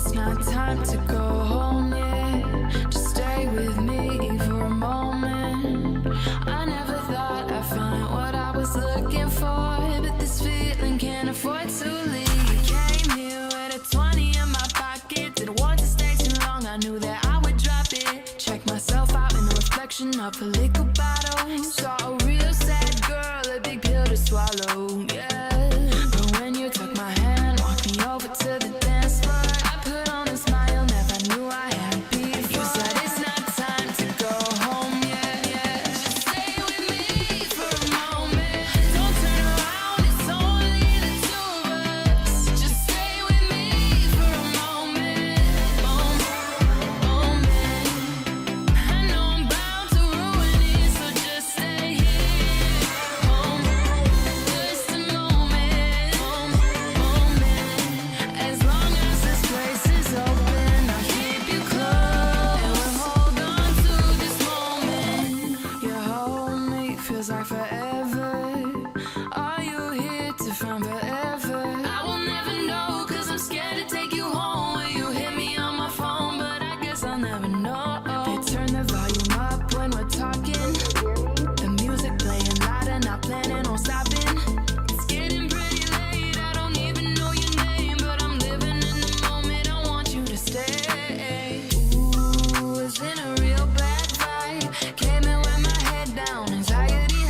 it's not time to go home yet. Just stay with me for a moment. I never thought I'd find what I was looking for, but this feeling can't afford to leave. Came here with a 20 in my pocket. Didn't want to stay too long, I knew that I would drop it. Check myself out in the reflection of a liquor bottle. Saw a real sad girl, a big pill to swallow, yeah. But when you took my hand, walked me over to the dance floor, I put on a smile, never knew I had before. You said it's not time to go home yet, yeah. Just stay with me for a moment. Don't turn around, it's only the two of us. Just stay with me for a moment. I know I'm bound to ruin it, so just stay here. Just a moment. As long as this place is open, I'll keep you close. And we'll hold on to this moment. You hold me, feels like forever. Are you here to find forever? I will never know, cause I'm scared to take you home. Will you hit me on my phone? But I guess I'll never know. They turn the volume up when we're talking. The music playing louder, not planning on stopping. It's getting pretty late, I don't even know your name, but I'm living in the moment, I want you to stay. Ooh, it's been a real bad fight. Came in with my head down, anxiety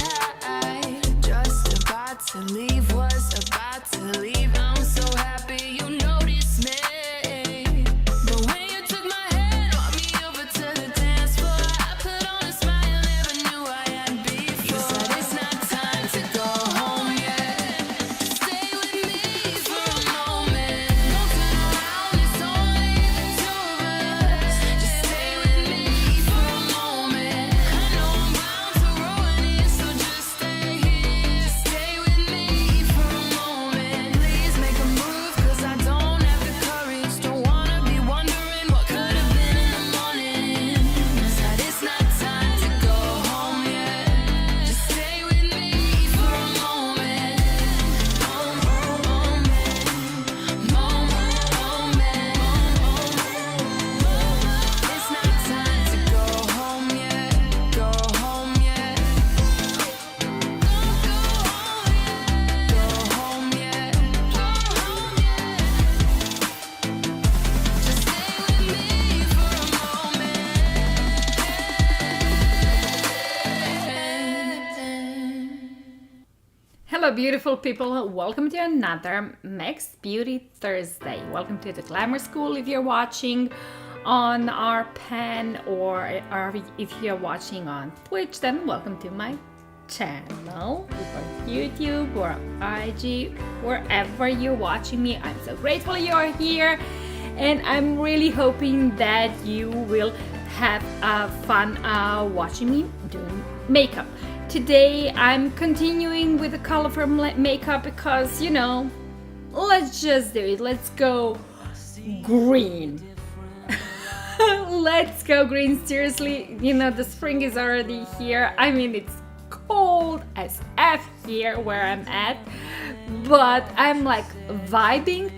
high. Just about to leave, was about to leave. I'm so happy you noticed me. But when you took my hand, walked me over to the dance floor, I put on a smile, never knew I had before. You said it's not time to go home yet. Stay with me for a moment. Don't turn around, it's only the two of us. Just stay with me for a moment. I know I'm bound to ruin it, so just stay here. Stay with me for a moment. Please make a move, cause I don't have the courage. Don't wanna be wondering what could have been in the morning. Said it's not time to go home yet. Just stay with me for a moment. It's not time to go home yet. Go home yet. Go home yet. Just stay with me for a moment. Hello, beautiful people. Welcome to another Megs Beauty Thursday. Welcome to the Glamour School if you're watching on our pen, or if you're watching on Twitch, then welcome to my channel, or YouTube, or IG, wherever you're watching me. I'm so grateful you're here, and I'm really hoping that you will have fun watching me doing makeup. Today I'm continuing with the colorful makeup because, you know, let's just do it. Let's go green. Let's go green. Seriously, you know, the spring is already here. I mean, it's cold as F here where I'm at, but I'm like vibing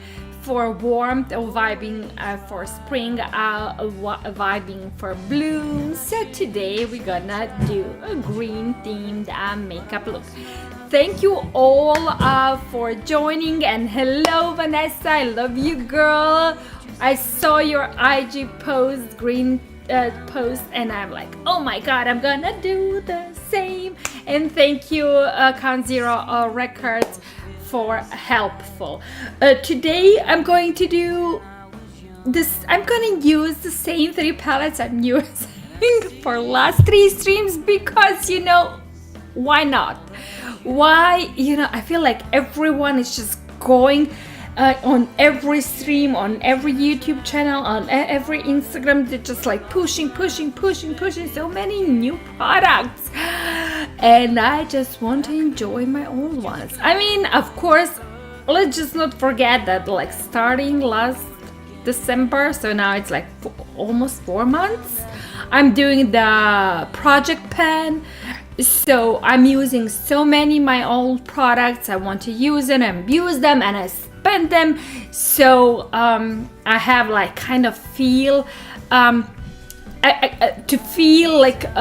for warmth, or vibing for spring, vibing for bloom. So today we're gonna do a green themed makeup look. Thank you all for joining, and hello Vanessa, I love you girl. I saw your IG post, green post, and I'm like, oh my god, I'm gonna do the same. And thank you Count Zero Records for helpful. Today I'm going to do this. I'm gonna use the same 3 palettes I'm using for last 3 streams because, you know, why not? Why, you know, I feel like everyone is just going on every stream, on every YouTube channel, on every Instagram. They're just like pushing so many new products, and I just want to enjoy my old ones. I mean, of course, let's just not forget that, like, starting last December, so now it's like almost 4 months, I'm doing the project pan. So I'm using so many my old products. I want to use them and abuse them, and I bend them, so I have like kind of feel to feel like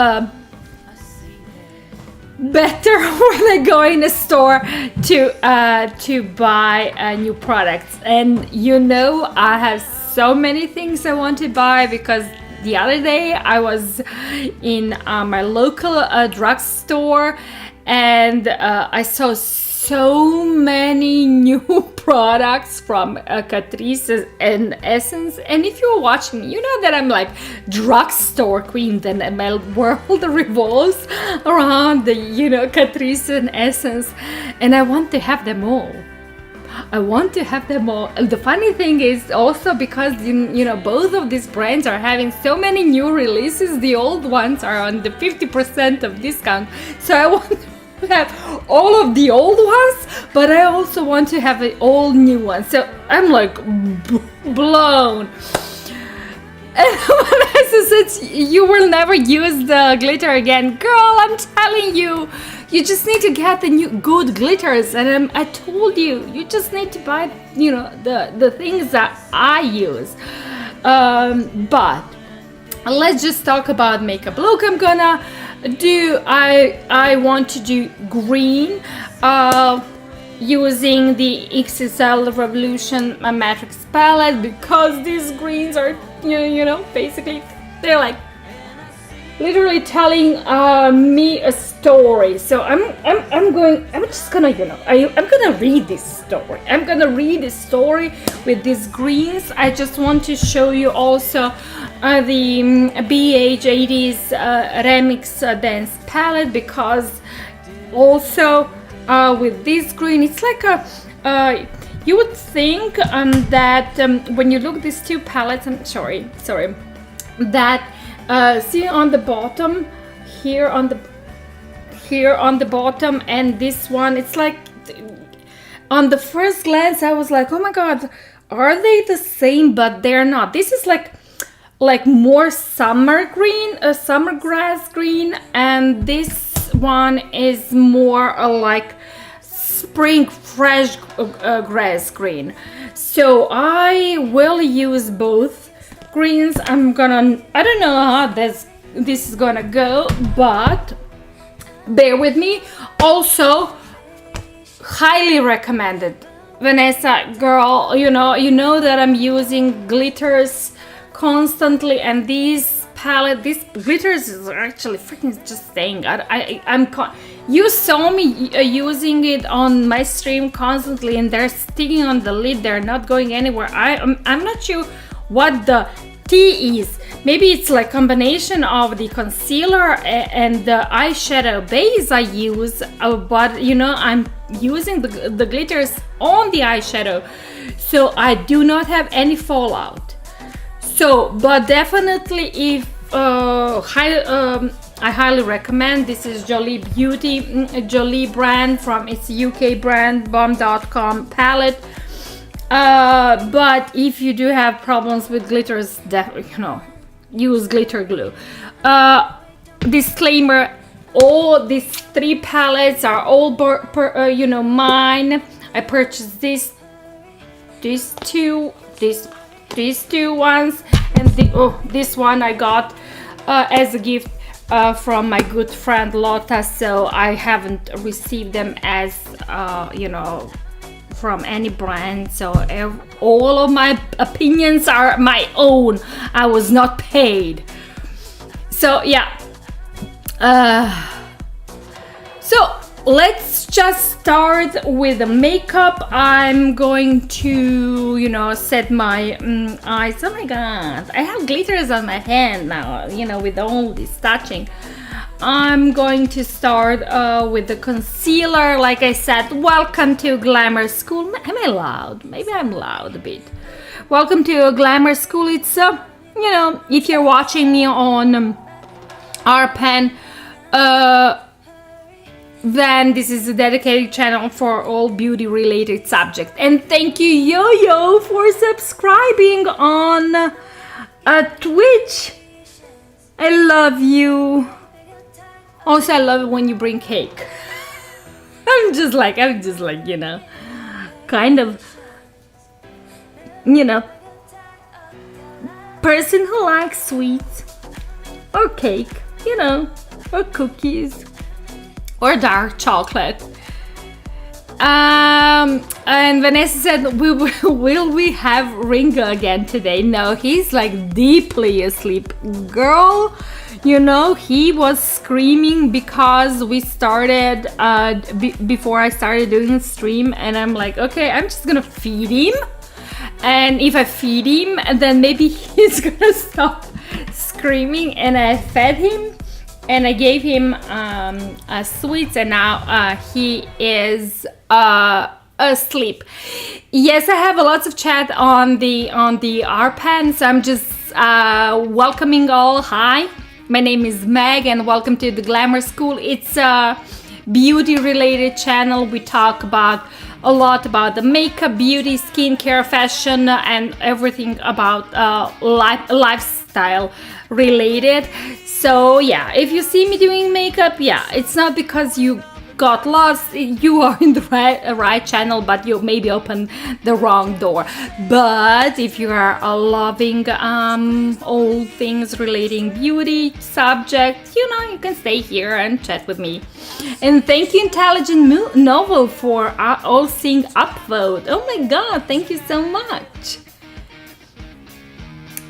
better when I go in a store to buy new products. And you know, I have so many things I want to buy, because the other day I was in my local drugstore, and I saw so many new products from Catrice and Essence. And if you're watching me, you know that I'm like drugstore queen, and my world revolves around the, you know, Catrice and Essence, and I want to have them all. I want to have them all. And the funny thing is also, because you know, both of these brands are having so many new releases, the old ones are on the 50% of discount. So I want to have all of the old ones, but I also want to have all new ones. So I'm like blown. And Vanessa said, you will never use the glitter again. Girl, I'm telling you, you just need to get the new good glitters. And I told you, you just need to buy, you know, the things that I use. But let's just talk about makeup look. I'm gonna do, I want to do green, using the XXL Revolution Matrix palette, because these greens are, you know, basically they're like literally telling me a story. So I'm just gonna, you know, I'm gonna read this story. I'm gonna read this story with these greens. I just want to show you also the beige 80s remix dance palette, because also with this green, it's like a you would think that when you look these two palettes, I'm sorry, that see on the bottom here on the bottom, and this one, it's like on the first glance I was like, oh my god, are they the same? But they're not. This is like more summer green, a summer grass green, and this one is more like spring fresh grass green. So I will use both greens. I don't know how this is gonna go, but bear with me. Also, highly recommended. Vanessa, girl, you know that I'm using glitters constantly, and these glitters is actually freaking just staying. You saw me using it on my stream constantly, and they're sticking on the lid. They're not going anywhere. I'm not sure what the tea is. Maybe it's like combination of the concealer and the eyeshadow base I use, but you know, I'm using the glitters on the eyeshadow, so I do not have any fallout. So, but definitely, if I highly recommend. This is Jolie Beauty, Jolie brand, from its UK brand bomb.com palette. But if you do have problems with glitters, use glitter glue. Disclaimer: all these three palettes are all mine. I purchased these two ones, and this one I got as a gift from my good friend Lotta, so I haven't received them as from any brand, so all of my opinions are my own. I was not paid. So yeah, so let's just start with the makeup. I'm going to set my eyes. Oh my god, I have glitters on my hand now, with all this touching. I'm going to start with the concealer. Like I said, welcome to Glamour School. Am I loud? Maybe I'm loud a bit. Welcome to Glamour School. It's if you're watching me on RPen, then this is a dedicated channel for all beauty related subjects. And thank you, Yo-Yo, for subscribing on Twitch. I love you. Also, I love it when you bring cake. I'm just like, kind of you know, person who likes sweets or cake, you know, or cookies or dark chocolate. And Vanessa said, will we have Ringo again today? No, he's like deeply asleep. Girl, you know, he was screaming because we started, before I started doing the stream, and I'm like, okay, I'm just gonna feed him. And if I feed him, then maybe he's gonna stop screaming. And I fed him and I gave him sweets, and now he is asleep. Yes, I have lots of chat on the RPAN, so I'm just welcoming all. Hi, my name is Meg, and welcome to the Glamour School. It's a beauty related channel. We talk about a lot about the makeup, beauty, skincare, fashion, and everything about lifestyle related. So yeah, if you see me doing makeup, yeah, it's not because you got lost. You are in the right channel, but you maybe opened the wrong door. But if you are loving all things relating beauty subjects, you know, you can stay here and chat with me. And thank you, Intelligent Novel, for all seeing upvote. Oh my god, thank you so much.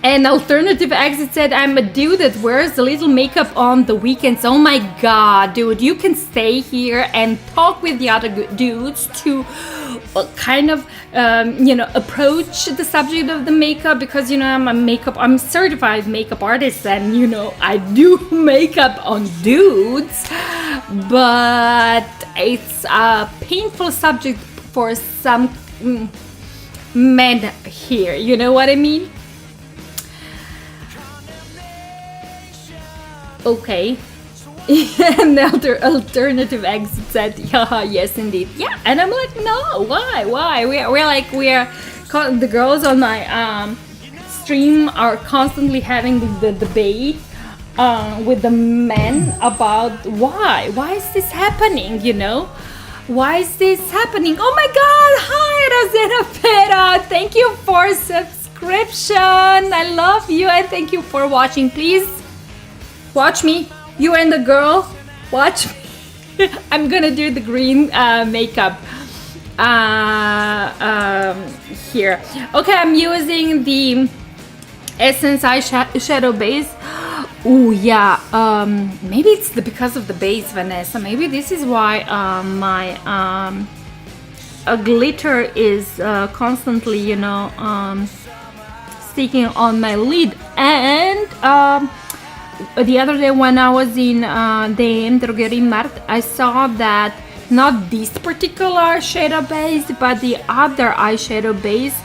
And Alternative Exit said, I'm a dude that wears a little makeup on the weekends. Oh my god, dude, you can stay here and talk with the other dudes to kind of, you know, approach the subject of the makeup, because, you know, I'm a certified makeup artist, and, you know, I do makeup on dudes, but it's a painful subject for some men here, you know what I mean? Okay. And the Alternative Exit said, yeah, yes indeed. Yeah, and I'm like, no, why? We're the girls on my stream are constantly having the debate with the men about why is this happening, you know? Why is this happening? Oh my god, hi Rosena Pera, thank you for subscription. I love you, and thank you for watching. Please watch me, you and the girl, watch me. I'm gonna do the green makeup here. Okay, I'm using the Essence eyeshadow base. Oh yeah, maybe it's because of the base, Vanessa. Maybe this is why my glitter is constantly, you know, sticking on my lid. And the other day when I was in DM Drogerie Mart, I saw that not this particular shadow base, but the other eyeshadow base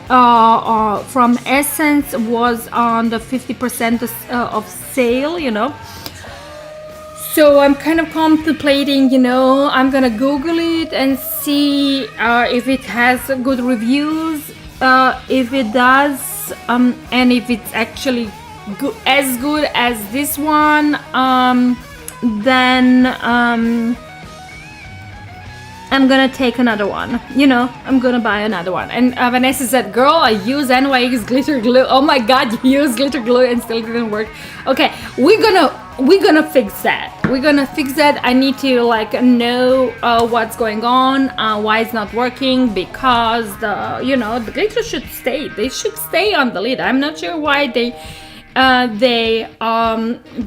from Essence was on the 50% of sale, you know. So I'm kind of contemplating, you know, I'm gonna Google it and see if it has good reviews, if it does, and if it's actually as good as this one, then I'm gonna take another one, you know, I'm gonna buy another one. And Vanessa said, girl, I use NYX glitter glue. Oh my god, you use glitter glue and still didn't work. Okay, we're gonna fix that. We're gonna fix that. I need to like know what's going on, why it's not working, because the, you know, the glitter should stay. They should stay on the lid. I'm not sure why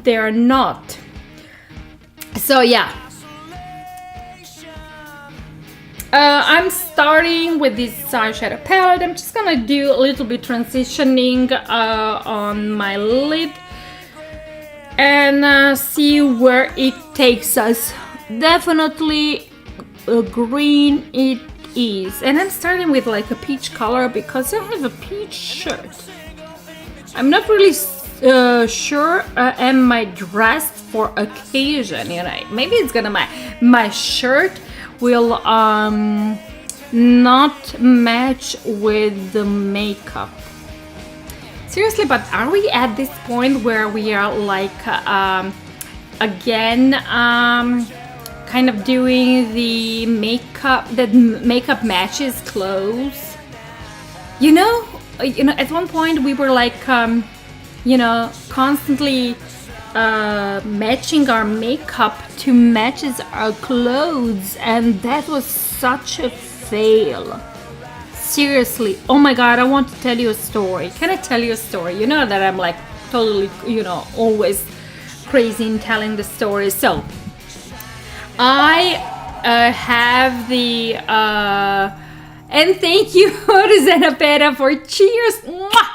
they're not. So yeah, I'm starting with this eyeshadow palette. I'm just gonna do a little bit transitioning on my lid and see where it takes us. Definitely green it is, and I'm starting with like a peach color because I have a peach shirt. I'm not really sure am I dressed for occasion, you know. Maybe it's gonna my shirt will not match with the makeup. Seriously, but are we at this point where we are like again kind of doing the makeup that makeup matches clothes? You know, at one point we were like, constantly matching our makeup to matches our clothes, and that was such a fail. Seriously. Oh my god, I want to tell you a story. Can I tell you a story? You know that I'm like totally, always crazy in telling the story. So I have the and thank you Rosana Pera for cheers. Mwah!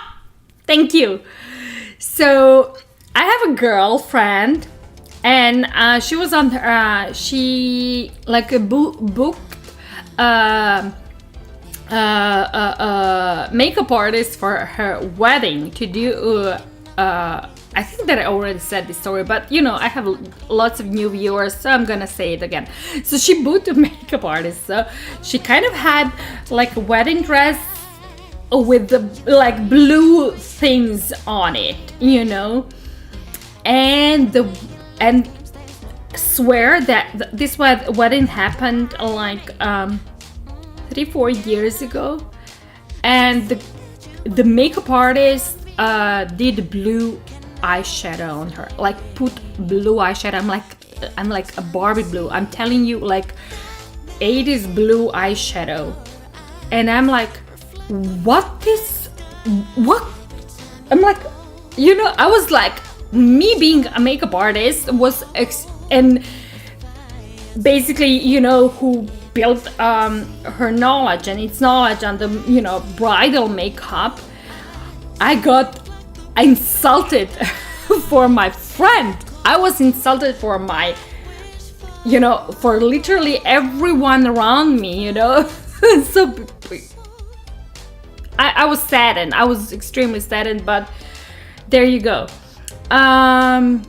Thank you. So I have a girlfriend, and she was on she like booked makeup artist for her wedding to do I think that I already said this story, but I have lots of new viewers, so I'm gonna say it again. So she booked a makeup artist, so she kind of had like a wedding dress with the like blue things on it, and swear that this wedding happened like 3-4 years ago, and the makeup artist did blue eyeshadow on her, like put blue eyeshadow. I'm like a Barbie blue. I'm telling you, like 80s blue eyeshadow, and I'm like, what? I'm like, I was like, me being a makeup artist was and basically, who built her knowledge and its knowledge on the bridal makeup, I got insulted for my friend. I was insulted for my for literally everyone around me, so I was saddened. I was extremely saddened, but there you go. And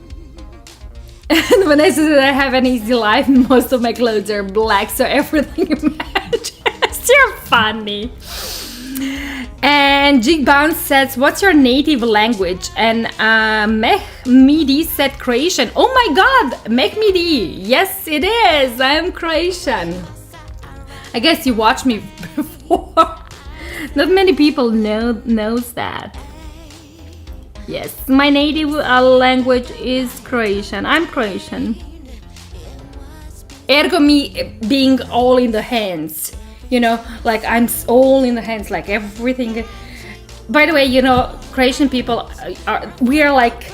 Vanessa said, I have an easy life. Most of my clothes are black, so everything matches. You're funny. And Jig Bounce says, what's your native language? And Mehmidi said Croatian. Oh my god, Mehmidi. Yes, it is. I am Croatian. I guess you watched me before. Not many people knows that. Yes, my native language is Croatian. I'm Croatian. Ergo me being all in the hands. Like I'm all in the hands, like everything. By the way, Croatian people we are like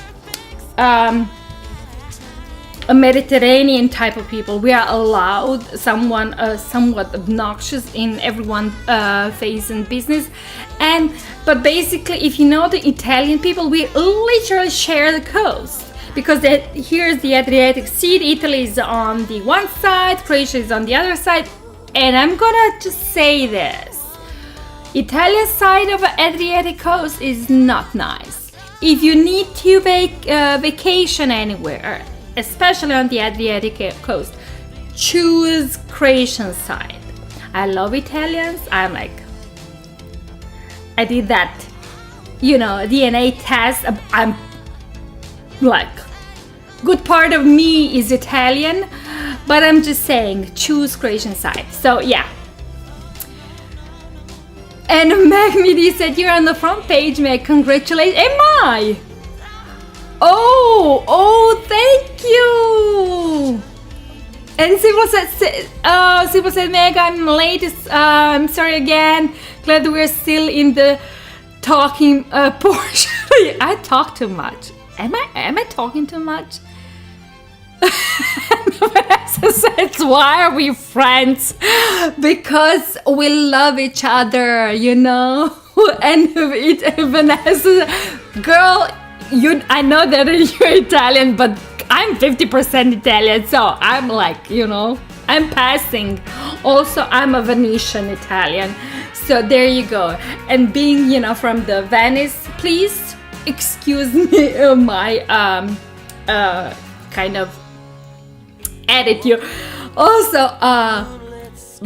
a Mediterranean type of people. We are allowed somewhat obnoxious in everyone's face and business, but basically, if you know the Italian people, we literally share the coast, because here's the Adriatic Sea. Italy is on the one side, Croatia is on the other side, and I'm gonna just say this: Italian side of Adriatic coast is not nice. If you need to vacation anywhere, especially on the Adriatic coast, choose Croatian side. I love Italians. I did that, DNA test. I'm like, good part of me is Italian, but I'm just saying, choose Croatian side. So yeah. And Magmidi said, you're on the front page, Meg. Congratulations. Am I? Oh, thank you. And Sybil said, Meg, I'm late. I'm sorry again. Glad we're still in the talking portion. I talk too much. Am I talking too much? Vanessa says, why are we friends? Because we love each other, And Vanessa, girl, I know that you're Italian, but I'm 50% Italian, so I'm like, I'm passing. Also, I'm a Venetian Italian, so there you go. And being, from the Venice, please excuse me my kind of attitude. Also,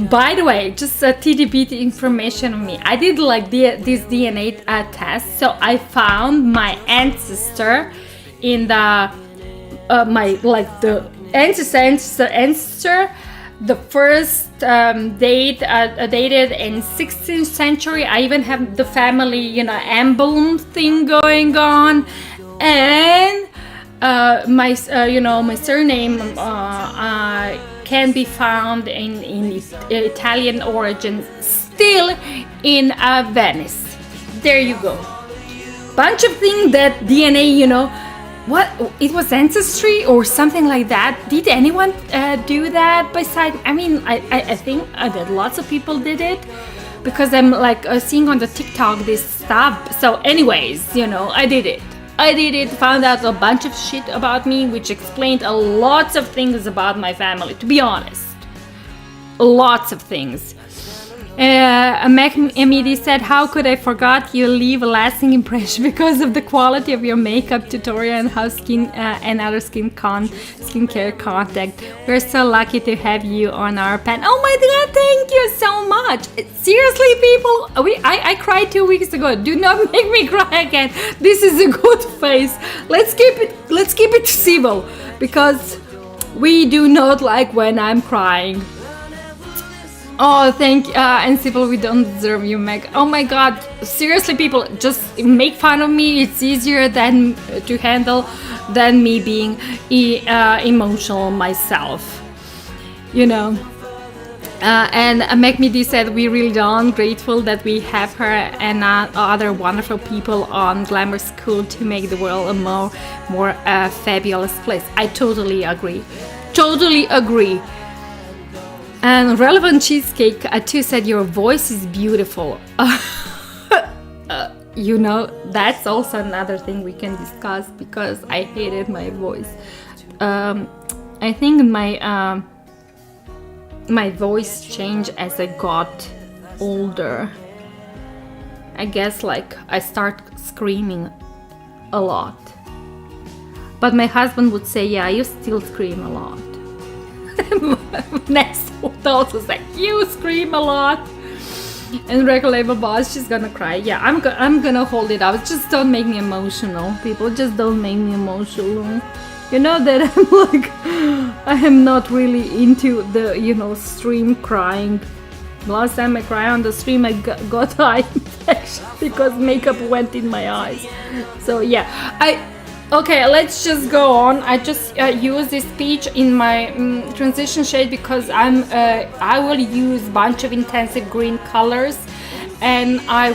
by the way, just a TDBT information on me. I did like this DNA test, so I found my ancestor in the the ancestor the first dated in 16th century. I even have the family, you know, emblem thing going on, and my surname can be found in Italian origin, still in Venice. There you go. Bunch of things that DNA, you know, what it was ancestry or something like that. Did anyone do that besides? I mean, I think that lots of people did it, because I'm like seeing on the TikTok this stuff. So anyways, you know, I did it, found out a bunch of shit about me, which explained a lots of things about my family, to be honest. Lots of things. Emily said, how could I forget? You leave a lasting impression because of the quality of your makeup tutorial and how skin and other skincare contact. We're so lucky to have you on our panel. Oh my god, thank you so much. Seriously, people, I cried 2 weeks ago. Do not make me cry again. This is a good face. Let's keep it civil, because we do not like when I'm crying. Oh, thank you. And Sybil, we don't deserve you, Meg. Oh my god. Seriously, people, just make fun of me. It's easier than to handle than me being emotional myself. You know. And Meg Midi said, we really are grateful that we have her and other wonderful people on Glamour School to make the world a more fabulous place. I totally agree. Totally agree. And Relevant Cheesecake too said, your voice is beautiful. You know, that's also another thing we can discuss, because I hated my voice. I think my voice changed as I got older. I guess like I start screaming a lot. But my husband would say, yeah, you still scream a lot. Next would also say, you scream a lot. And regular boss, she's gonna cry. Yeah, I'm gonna hold it up. Just don't make me emotional, people. Just don't make me emotional. You know that I'm like, I am not really into the, you know, stream crying. Last time I cried on the stream, I got eye infection because makeup went in my eyes. So yeah, okay, let's just go on. I just use this peach in my transition shade because I will use bunch of intensive green colors, and I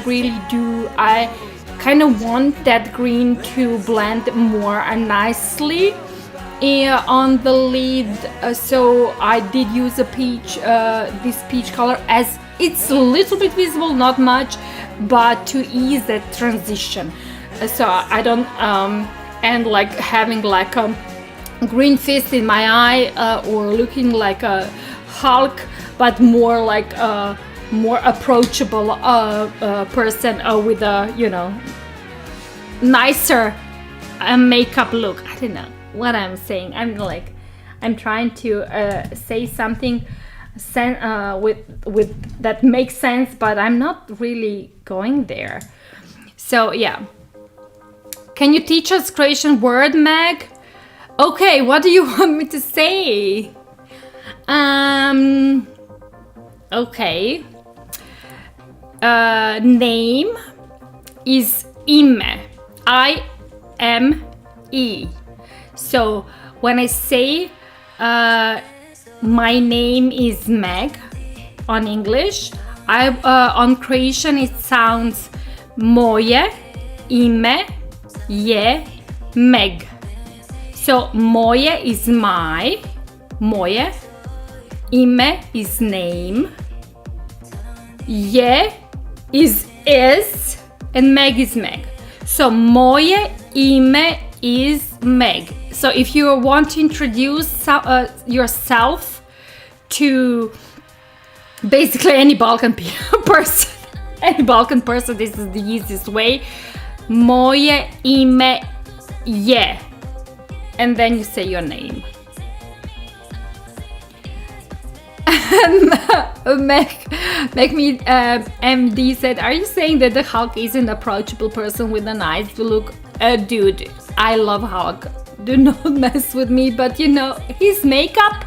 kind of want that green to blend more nicely on the lid. So I did use a peach, this peach color, as it's a little bit visible, not much, but to ease that transition. So I don't and like having like a green fist in my eye or looking like a Hulk, but more like a more approachable person with a, you know, nicer makeup look. I don't know what I'm saying. I'm trying to say something with that makes sense, but I'm not really going there. So yeah. Can you teach us creation word, Meg? Okay, what do you want me to say? Okay. Name is Ime. I-M-E. So when I say my name is Meg on English, on creation it sounds moje ime je Meg. So moje is my, moje, ime is name, je is, and Meg is Meg. So moje ime is Meg. So if you want to introduce yourself to basically any Balkan person, this is the easiest way. Moje ime je, and then you say your name. Make me MD said, are you saying that the Hulk is an approachable person with a nice look? Dude, I love Hulk. Do not mess with me, but you know, his makeup,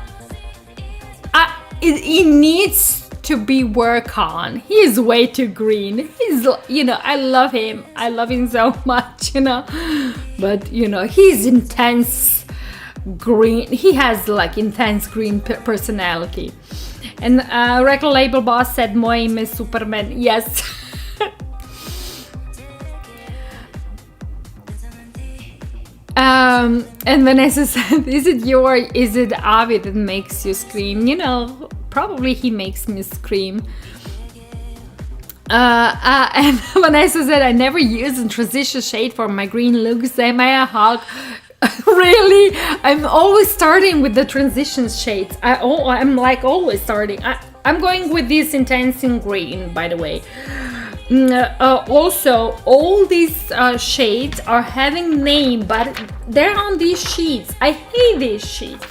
he needs to be work on. He's way too green. He's, you know, I love him so much, you know, but you know, he's intense green. He has like intense green personality. And Record Label Boss said Moim is Superman. Yes. And Vanessa said, is it Avi that makes you scream? You know, probably he makes me scream. And Vanessa said, I never use a transition shade for my green looks. Am I a Hulk? Really? I'm always starting with the transition shades. I'm like always starting. I'm going with this intense in green, by the way. Also, all these shades are having name, but they're on these sheets. I hate these sheets.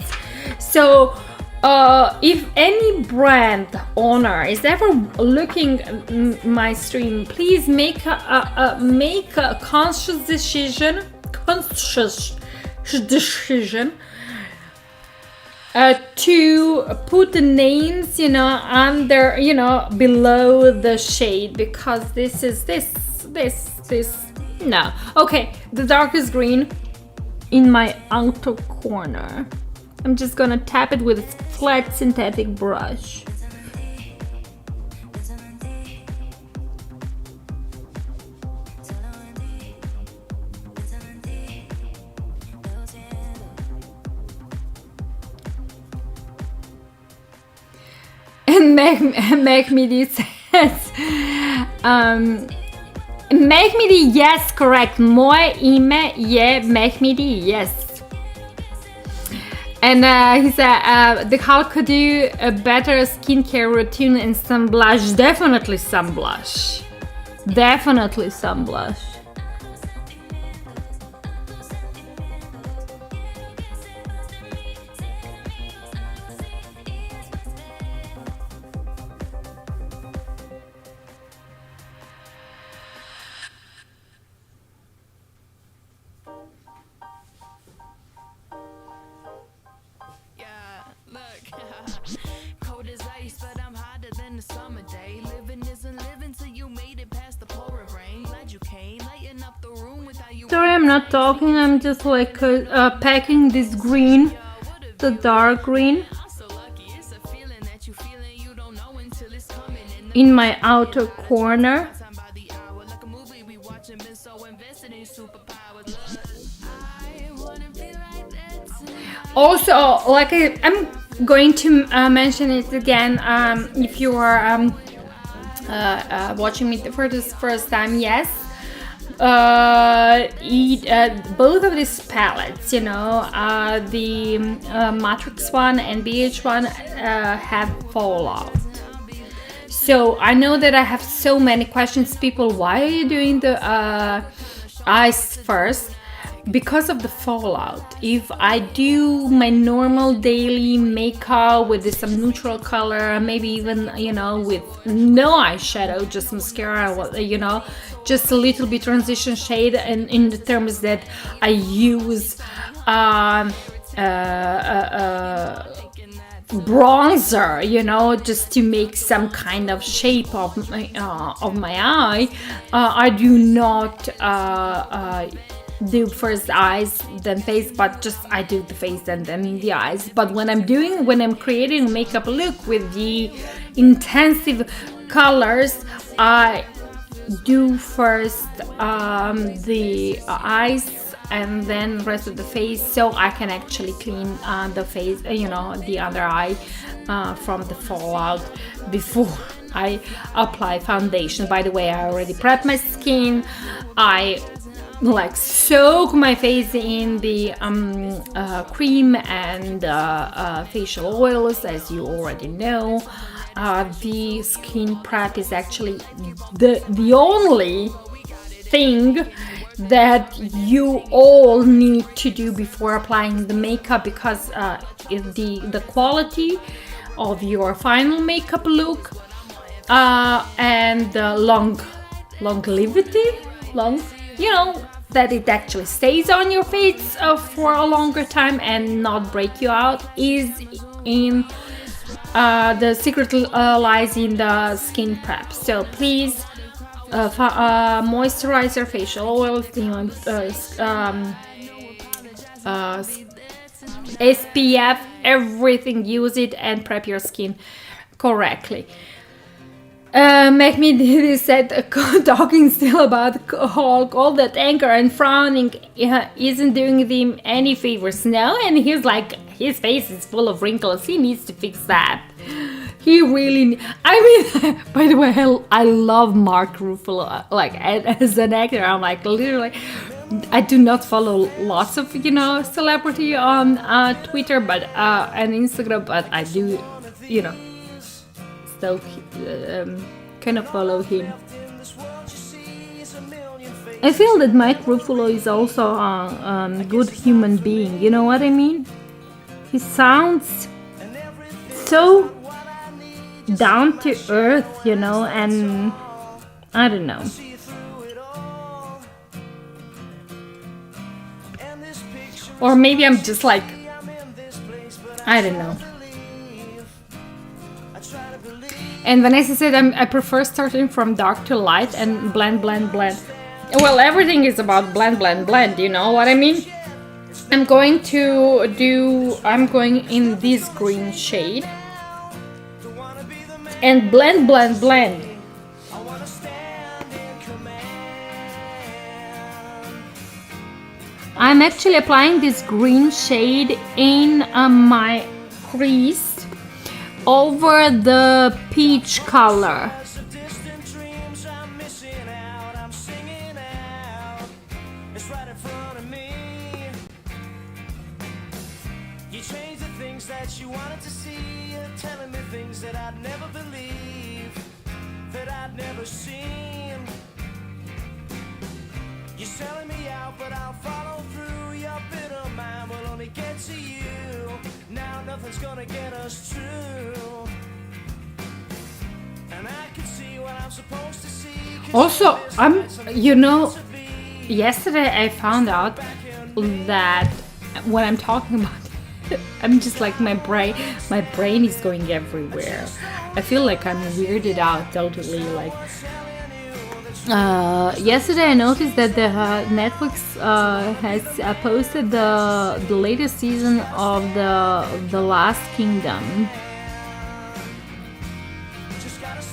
So if any brand owner is ever looking my stream, please make a conscious decision to put the names, you know, under, you know, below the shade, because this no. Okay, the darkest green in my outer corner. I'm just gonna tap it with a flat synthetic brush. And Meg Midi says, Meg Midi, yes, correct. Moje ime je Meg Midi, yes. And he said, the Hulk could do a better skincare routine and some blush. Definitely some blush. Definitely some blush. Sorry, I'm not talking. I'm just like packing this green, the dark green, in my outer corner. Also, like I'm going to mention it again. If you are watching me for this first time, yes. Both of these palettes, you know, the Matrix one and beige one have fallout. So I know that I have so many questions. People, why are you doing the eyes first? Because of the fallout. If I do my normal daily makeup with some neutral color, maybe even, you know, with no eyeshadow, just mascara, you know, just a little bit transition shade, and in the terms that I use bronzer, you know, just to make some kind of shape of my eye. I do not do first eyes then face, but just I do the face and then the eyes. But when I'm creating a makeup look with the intensive colors, I do first the eyes and then rest of the face, so I can actually clean the face, you know, the other eye from the fallout before I apply foundation. By the way, I already prepped my skin. I like soak my face in the cream and facial oils, as you already know. The skin prep is actually the only thing that you all need to do before applying the makeup, because the quality of your final makeup look and the longevity, you know, that it actually stays on your face for a longer time and not break you out, is in the secret lies in the skin prep. So please moisturize your facial oil, SPF, everything, use it and prep your skin correctly. Make me this said talking still about Hulk, all that anger and frowning isn't doing him any favors. No, and he's like, his face is full of wrinkles. He needs to fix that. He really, I mean, by the way, I love Mark Ruffalo. Like, as an actor, I'm like, literally, I do not follow lots of, celebrity on Twitter, but and Instagram, but I do, still kind of follow him. I feel that Mike Ruffalo is also a good human being. You know what I mean? He sounds so down to earth, and I don't know. Or maybe I'm just like, I don't know. And Vanessa said I prefer starting from dark to light and blend. Well, everything is about blend, you know what I mean? I'm going in this green shade and blend. I'm actually applying this green shade in my crease over the peach color. That you wanted to see, telling me things that I'd never believe, that I'd never seen. You're selling me out, but I'll follow through. Your bitter mind will only get to you. Now nothing's gonna get us through. And I can see what I'm supposed to see. Also, yesterday I found out that when I'm talking about I'm just like my brain is going everywhere. I feel like I'm weirded out totally. Like yesterday I noticed that the Netflix has posted the latest season of the Last Kingdom.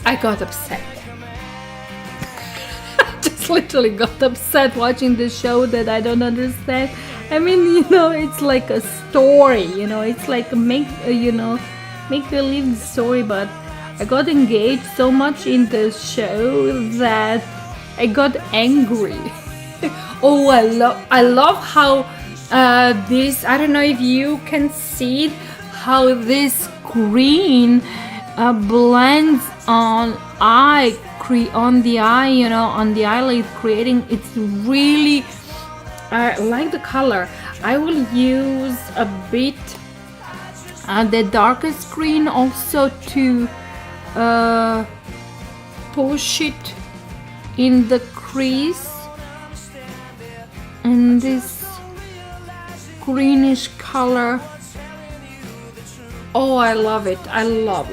I got upset. Just literally got upset watching this show that I don't understand. I mean, it's like a story, it's like a make believe story, but I got engaged so much in the show that I got angry. Oh, I love how this, I don't know if you can see it, how this green blends on the eye, on the eyelid, creating, it's really, I like the color. I will use a bit the darkest green also to push it in the crease, and this greenish color. Oh, I love it. I love.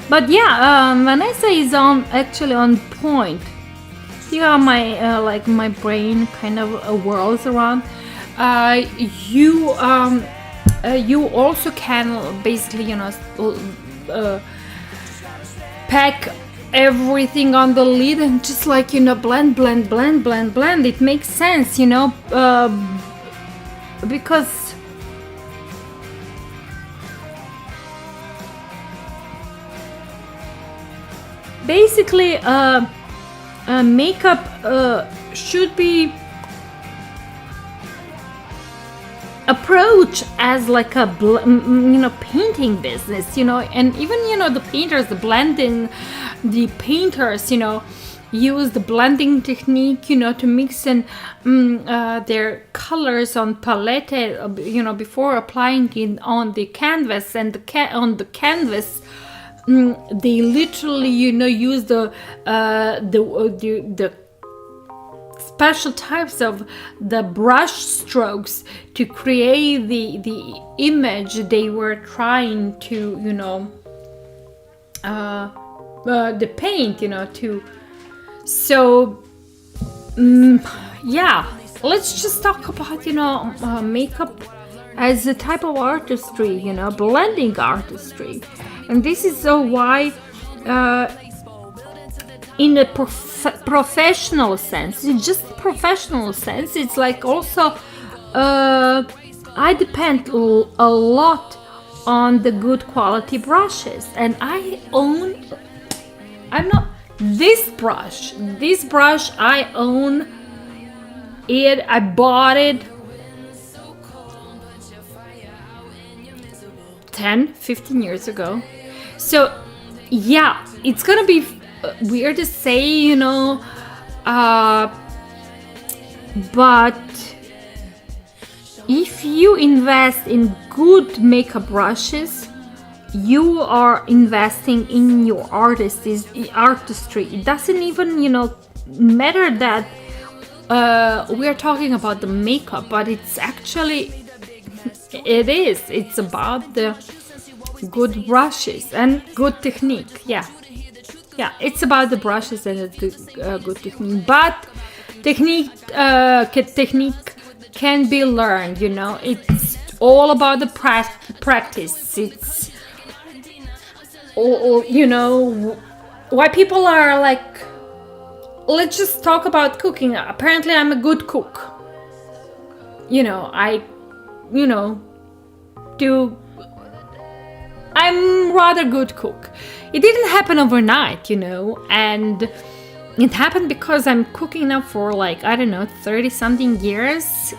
But yeah, Vanessa is actually on point. See how my brain kind of whirls around. You also can basically pack everything on the lid and just blend. It makes sense, because basically makeup should be approached as like a painting business, and even the painters use the blending technique to mix in their colors on palette before applying it on the canvas, and on the canvas they literally use the special types of the brush strokes to create the image they were trying to, you know, the paint, you know, to. So yeah, let's just talk about, you know, makeup as a type of artistry, you know, blending artistry. And this is why in a professional sense, in just professional sense, it's like also I depend a lot on the good quality brushes, and I'm not this brush I own it. I bought it 10-15 years ago. So yeah, it's gonna be weird to say, you know, but if you invest in good makeup brushes, you are investing in your artistry. It doesn't even, you know, matter that we are talking about the makeup, but it's actually it's about the good brushes and good technique. Yeah, it's about the brushes and the good technique. But technique can be learned, you know. It's all about the practice. It's all, you know, why people are like, let's just talk about cooking. Apparently I'm a good cook, you know. I'm rather good cook. It didn't happen overnight, you know, and it happened because I'm cooking now for like, I don't know, 30 something years.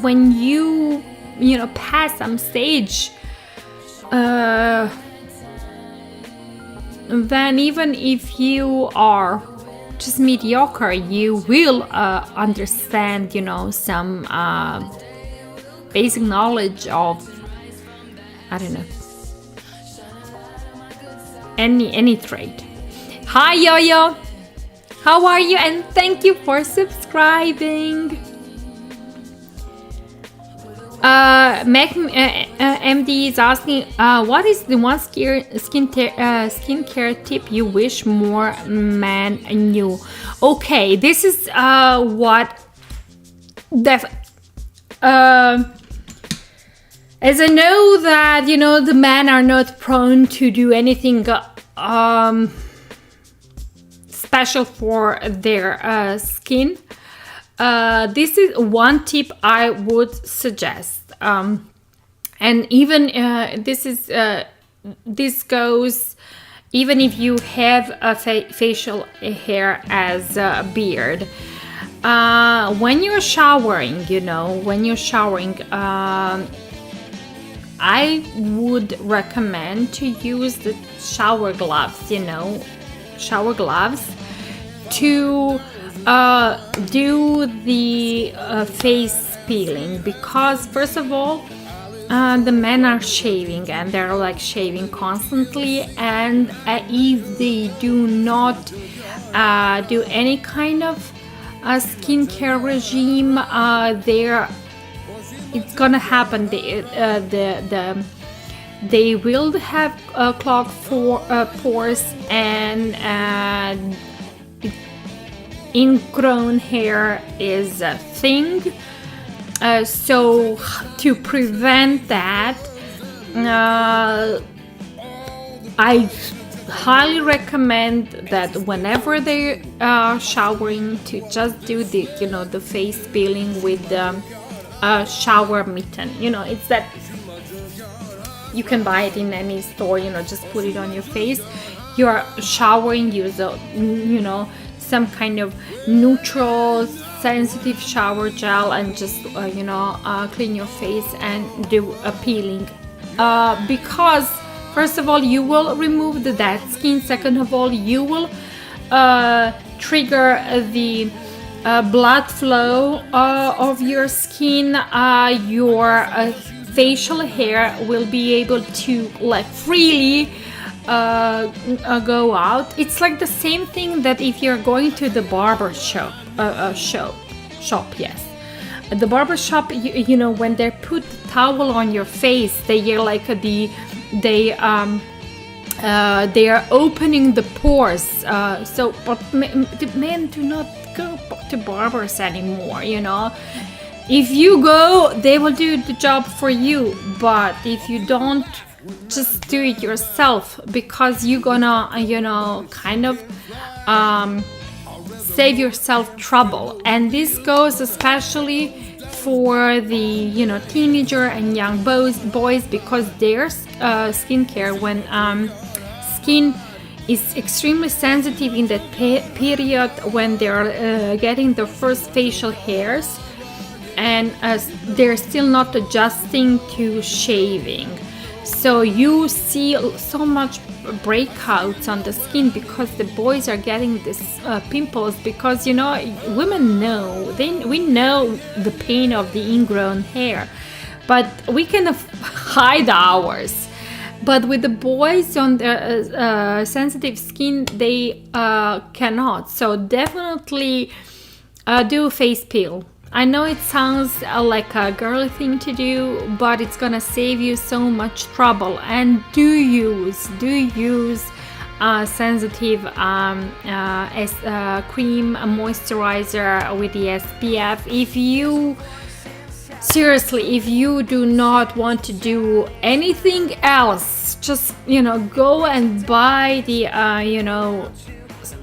When you know, pass some stage, then even if you are just mediocre, you will understand, you know, some basic knowledge of, I don't know, any trade. Hi Yo-Yo, how are you? And thank you for subscribing. MD is asking, what is the one skincare tip you wish more men knew? Okay, this is what as I know that, you know, the men are not prone to do anything special for their skin. This is one tip I would suggest, and even this goes even if you have a facial hair as a beard. When you're showering, you know, I would recommend to use the shower gloves, you know, to do the face peeling, because first of all, the men are shaving and they're like shaving constantly, and if they do not do any kind of skincare regime, it's gonna happen. They will have clogged pores and ingrown hair is a thing. So to prevent that, I highly recommend that whenever they are showering, to just do the, you know, the face peeling with the shower mitten. You know, it's that you can buy it in any store, you know, just put it on your face. You are showering, use a, you know, some kind of neutral sensitive shower gel, and just clean your face and do a peeling, because first of all you will remove the dead skin, second of all you will trigger the blood flow of your skin. Your facial hair will be able to like freely go out, it's like the same thing that if you're going to the barber shop, yes. At the barber shop, you know, when they put the towel on your face, they are like they are opening the pores. So, but the men do not go to barbers anymore, you know. If you go, they will do the job for you. But if you don't, just do it yourself, because you're gonna, you know, kind of save yourself trouble. And this goes especially for the, you know, teenager and young boys, because their skincare, when skin is extremely sensitive in that period when they're getting their first facial hairs, and they're still not adjusting to shaving. So you see so much breakouts on the skin because the boys are getting these pimples, because, you know, women know, we know the pain of the ingrown hair, but we can hide ours. But with the boys on the sensitive skin, they cannot. So definitely do face peel. I know it sounds like a girly thing to do, but it's gonna save you so much trouble. And do use sensitive cream moisturizer with the SPF. If you do not want to do anything else, just, you know, go and buy the you know,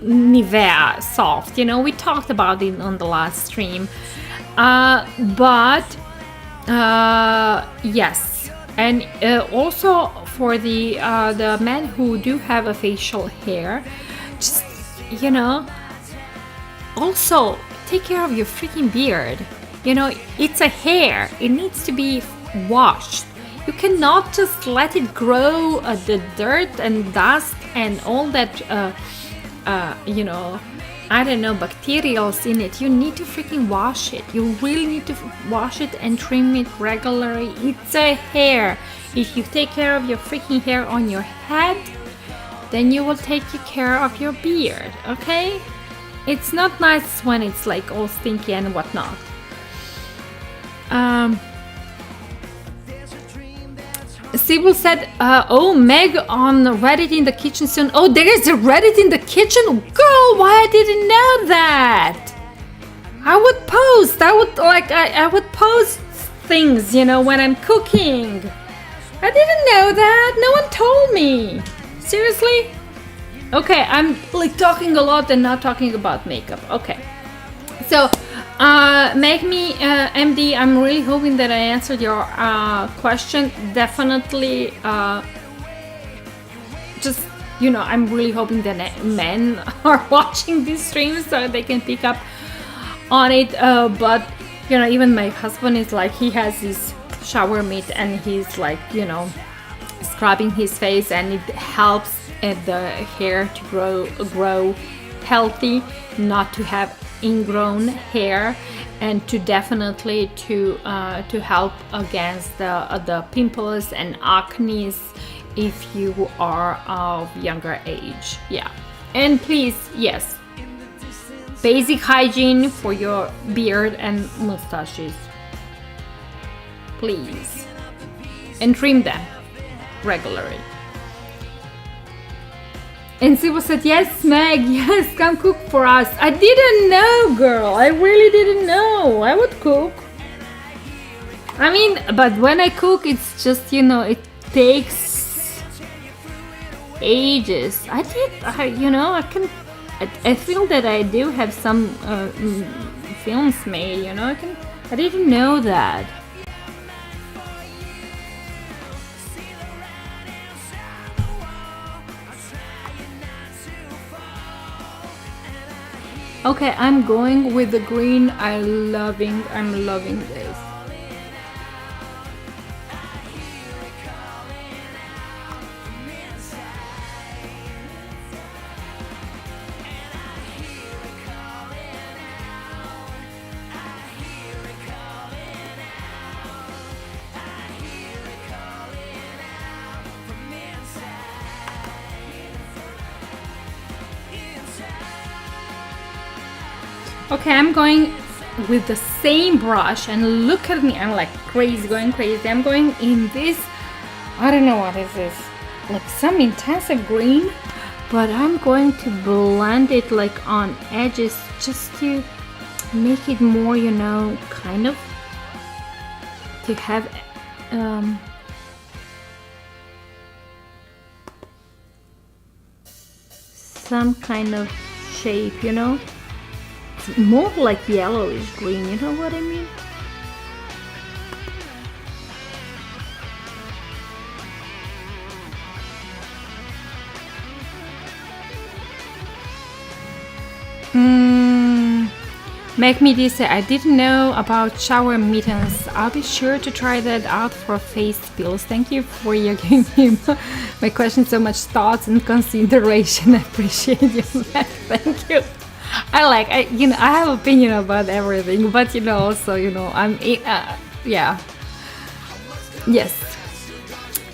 Nivea Soft. You know, we talked about it on the last stream. Yes, and also for the men who do have a facial hair, just, you know, also take care of your freaking beard. You know, it's a hair, it needs to be washed. You cannot just let it grow the dirt and dust and all that you know, I don't know, bacterials in it. You need to freaking wash it. You really need to wash it and trim it regularly. It's a hair. If you take care of your freaking hair on your head, then you will take care of your beard, okay? It's not nice when it's like all stinky and whatnot. Sybil said, oh, Meg on Reddit in the kitchen soon. Oh, there is a Reddit in the kitchen? Girl, why I didn't know that? I would post things, you know, when I'm cooking. I didn't know that. No one told me. Seriously? Okay, I'm like talking a lot and not talking about makeup. Okay. So, Make Me MD, I'm really hoping that I answered your question. Definitely, just, you know, I'm really hoping that men are watching these streams so they can pick up on it. But, you know, even my husband is like, he has this shower mitt and he's like, you know, scrubbing his face, and it helps the hair to grow healthy, not to have ingrown hair, and to definitely to help against the pimples and acne if you are of younger age. Yeah, and please, yes, basic hygiene for your beard and mustaches, please, and trim them regularly. And Sibo said, yes, Meg, yes, come cook for us. I didn't know, girl. I really didn't know. I would cook. I mean, but when I cook, it's just, you know, it takes ages. I feel that I do have some films made, you know. I didn't know that. Okay, I'm going with the green. I'm loving this. Okay, I'm going with the same brush, and look at me, I'm like crazy, going crazy. I'm going in this, I don't know what is this, like some intensive green, but I'm going to blend it like on edges just to make it more, you know, kind of to have some kind of shape, you know. It's more like yellowish green, you know what I mean? Make me this. I didn't know about shower mittens. I'll be sure to try that out for face pills. Thank you for your giving me my question so much thoughts and consideration. I appreciate you. Thank you. I have opinion about everything, but you know, also, you know, yeah. Yes.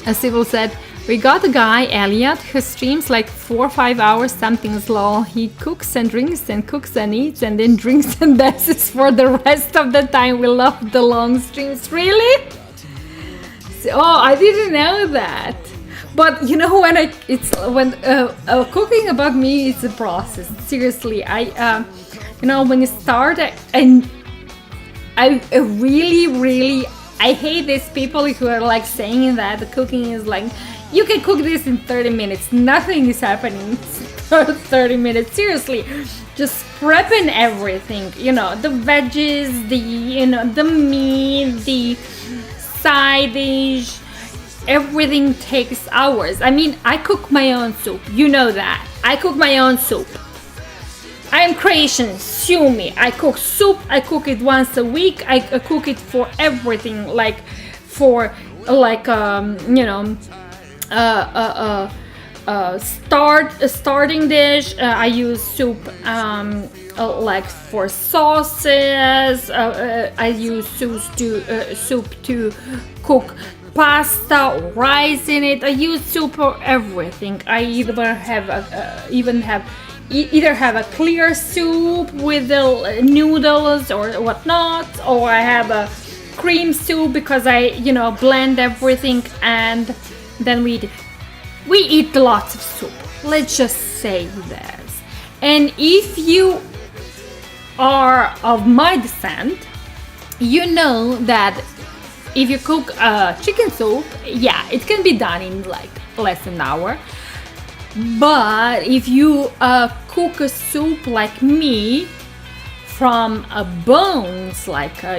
As Sybil said, we got a guy, Elliot, who streams like 4 or 5 hours something slow. He cooks and drinks and cooks and eats and then drinks and dances for the rest of the time. We love the long streams. Really? Oh, I didn't know that. But you know, when cooking about me, it's a process. Seriously, when you start, and I really I hate these people who are like saying that the cooking is like, you can cook this in 30 minutes. Nothing is happening for 30 minutes. Seriously, just prepping everything. You know, the veggies, the meat, the side dish. Everything takes hours. I mean, I cook my own soup. You know that. I cook my own soup. I am Croatian. Sue me. I cook soup. I cook it once a week. I cook it for everything. Like for starting dish. I use soup like for sauces. I use soup to cook pasta or rice in it. I use soup for everything. I either have a clear soup with the noodles or whatnot, or I have a cream soup because I blend everything, and then we eat lots of soup. Let's just say this. And if you are of my descent, you know that if you cook chicken soup, yeah, it can be done in like less than an hour. But if you cook a soup like me from bones, like a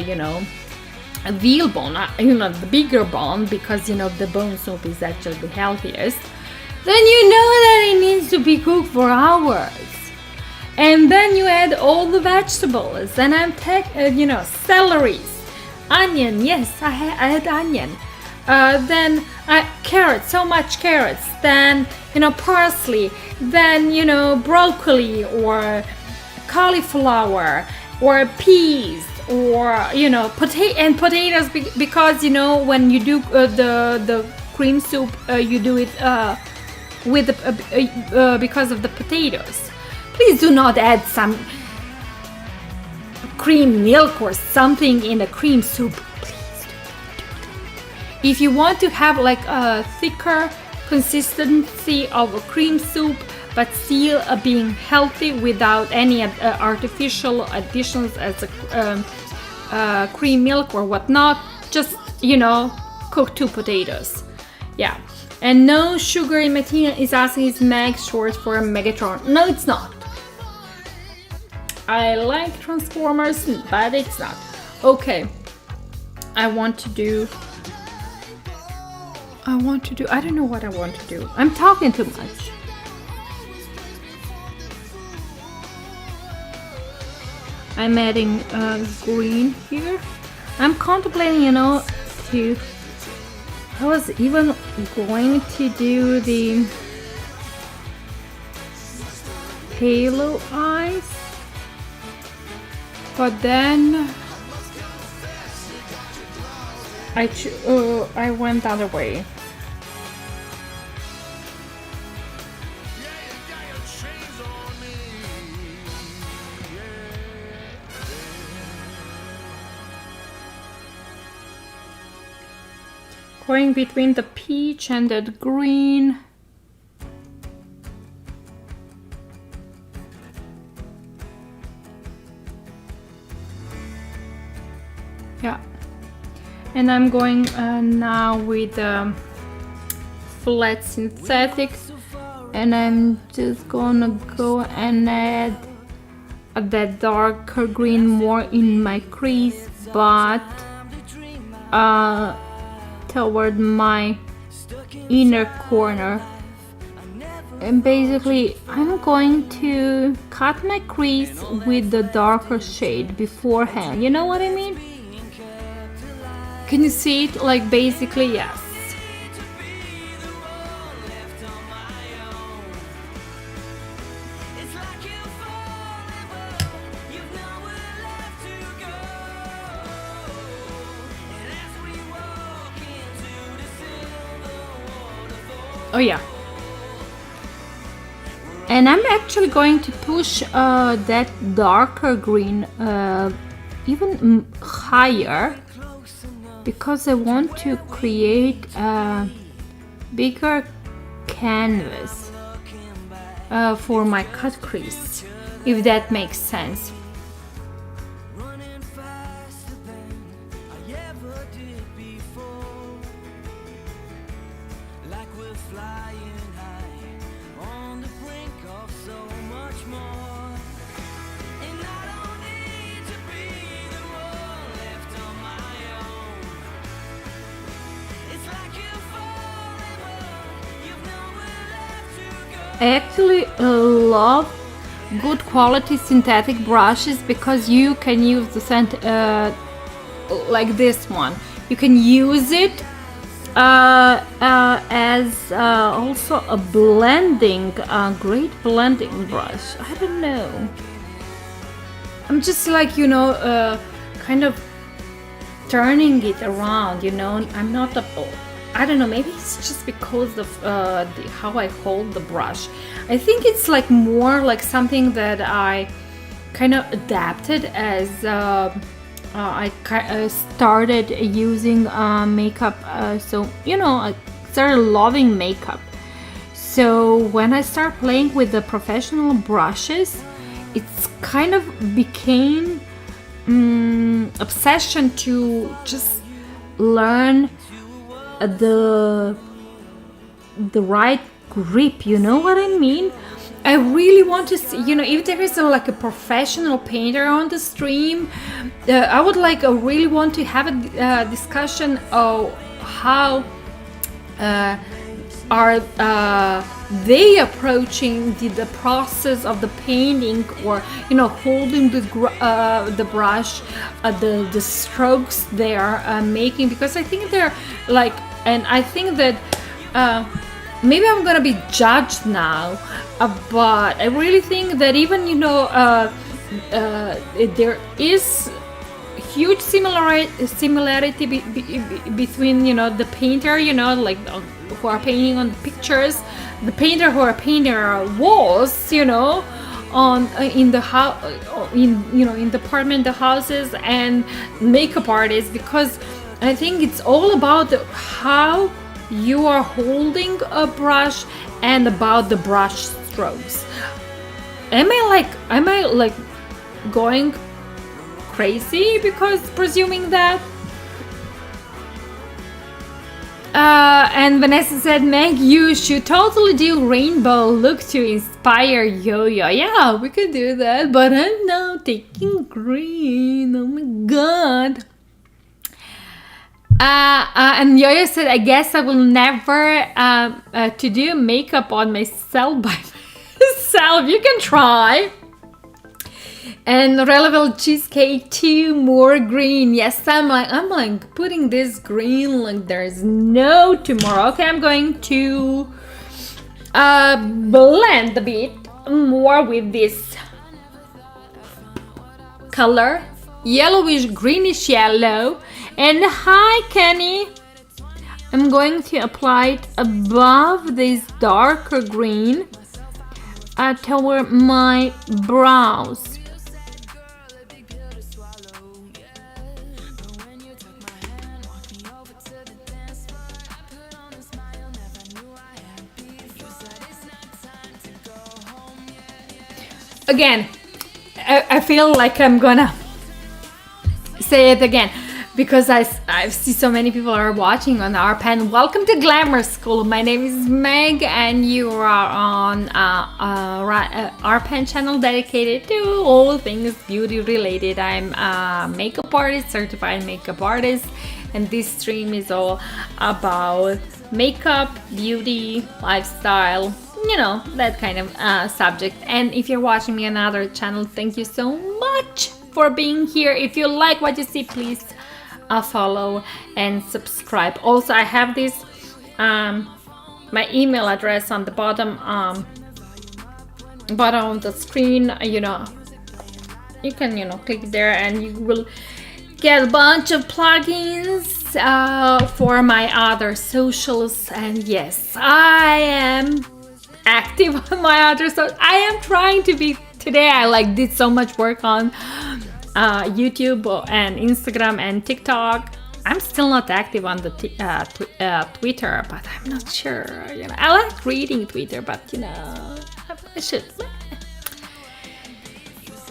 veal bone, the bigger bone, because the bone soup is actually the healthiest, then you know that it needs to be cooked for hours. And then you add all the vegetables, and I'm celery, onion. Yes, I had onion. Then carrots, so much carrots. Then parsley. Then broccoli or cauliflower or peas or potatoes, because when you do the cream soup, you do it with because of the potatoes. Please do not add some cream milk or something in the cream soup. Please do. If you want to have like a thicker consistency of a cream soup, but still being healthy without any artificial additions as cream milk or whatnot, just cook 2 potatoes. Yeah. And no sugar in Martina is asking, is Megs short for Megatron? No, it's not. I like Transformers, but it's not. Okay. I don't know what I want to do. I'm talking too much. I'm adding green here. I'm contemplating, I was even going to do the halo eyes, but then I went the other way. going between the peach and the green. Yeah, and I'm going now with flat synthetic, and I'm just gonna go and add that darker green more in my crease, but toward my inner corner. And basically I'm going to cut my crease with the darker shade beforehand, you know what I mean? Can you see it? Like basically, yes. Oh yeah. And I'm actually going to push that darker green even higher, because I want to create a bigger canvas for my cut crease, if that makes sense. Running faster than I ever did before. Like we're flying high on the brink of so much more. And I don't need to be the one left on my own. It's like you're falling, but you've nowhere left to go. I actually love good quality synthetic brushes, because you can use the scent like this one. You can use it as also a blending, great blending brush. I don't know. I'm just like, you know, kind of turning it around, you know. I'm not a, I don't know, maybe it's just because of how I hold the brush. I think it's like more like something that I kind of adapted as I started using makeup. So, you know, I started loving makeup. So when I start playing with the professional brushes, it's kind of became obsession to just learn the right grip, you know what I mean? I really want to see, you know, if there is like a professional painter on the stream, I would like really want to have a discussion of how are they approaching the process of the painting, or, you know, holding the brush, the strokes they are making, because I think they're like, and I think that maybe I'm gonna be judged now, but I really think that even, you know, there is huge similarity between, you know, the painter, you know, like who are painting on pictures, the painter who are painting walls, you know, on in the house, in, you know, in the apartment, the houses, and makeup artists, because I think it's all about how you are holding a brush and about the brush strokes. Am I like going crazy because presuming that? And Vanessa said, Meg, you should totally do rainbow look to inspire Yo-Yo. Yeah, we could do that, but I'm now taking green. Oh my god. And Yo-Yo said, I guess I will never to do makeup on myself by myself. You can try. And Relevant Cheesecake 2, more green. Yes, I'm like putting this green like there's no tomorrow. Okay, I'm going to blend a bit more with this color, yellowish greenish yellow. And hi Kenny, I'm going to apply it above this darker green toward my brows. again, I feel like I'm gonna say it again because I see so many people are watching on our pen. Welcome to Glamour School. My name is Meg and you are on our pen channel dedicated to all things beauty related. I'm a makeup artist, certified makeup artist, and this stream is all about makeup, beauty, lifestyle, you know, that kind of subject. And if you're watching me on another channel, thank you so much for being here. If you like what you see, please follow and subscribe. Also, I have this my email address on the bottom of the screen. You know, you can, you know, click there and you will get a bunch of plugins for my other socials. And yes, I am active on my other socials. I am trying to be. Today I did so much work on YouTube and Instagram and TikTok. I'm still not active on the Twitter, but I'm not sure. You know, I like reading Twitter, but you know, I should.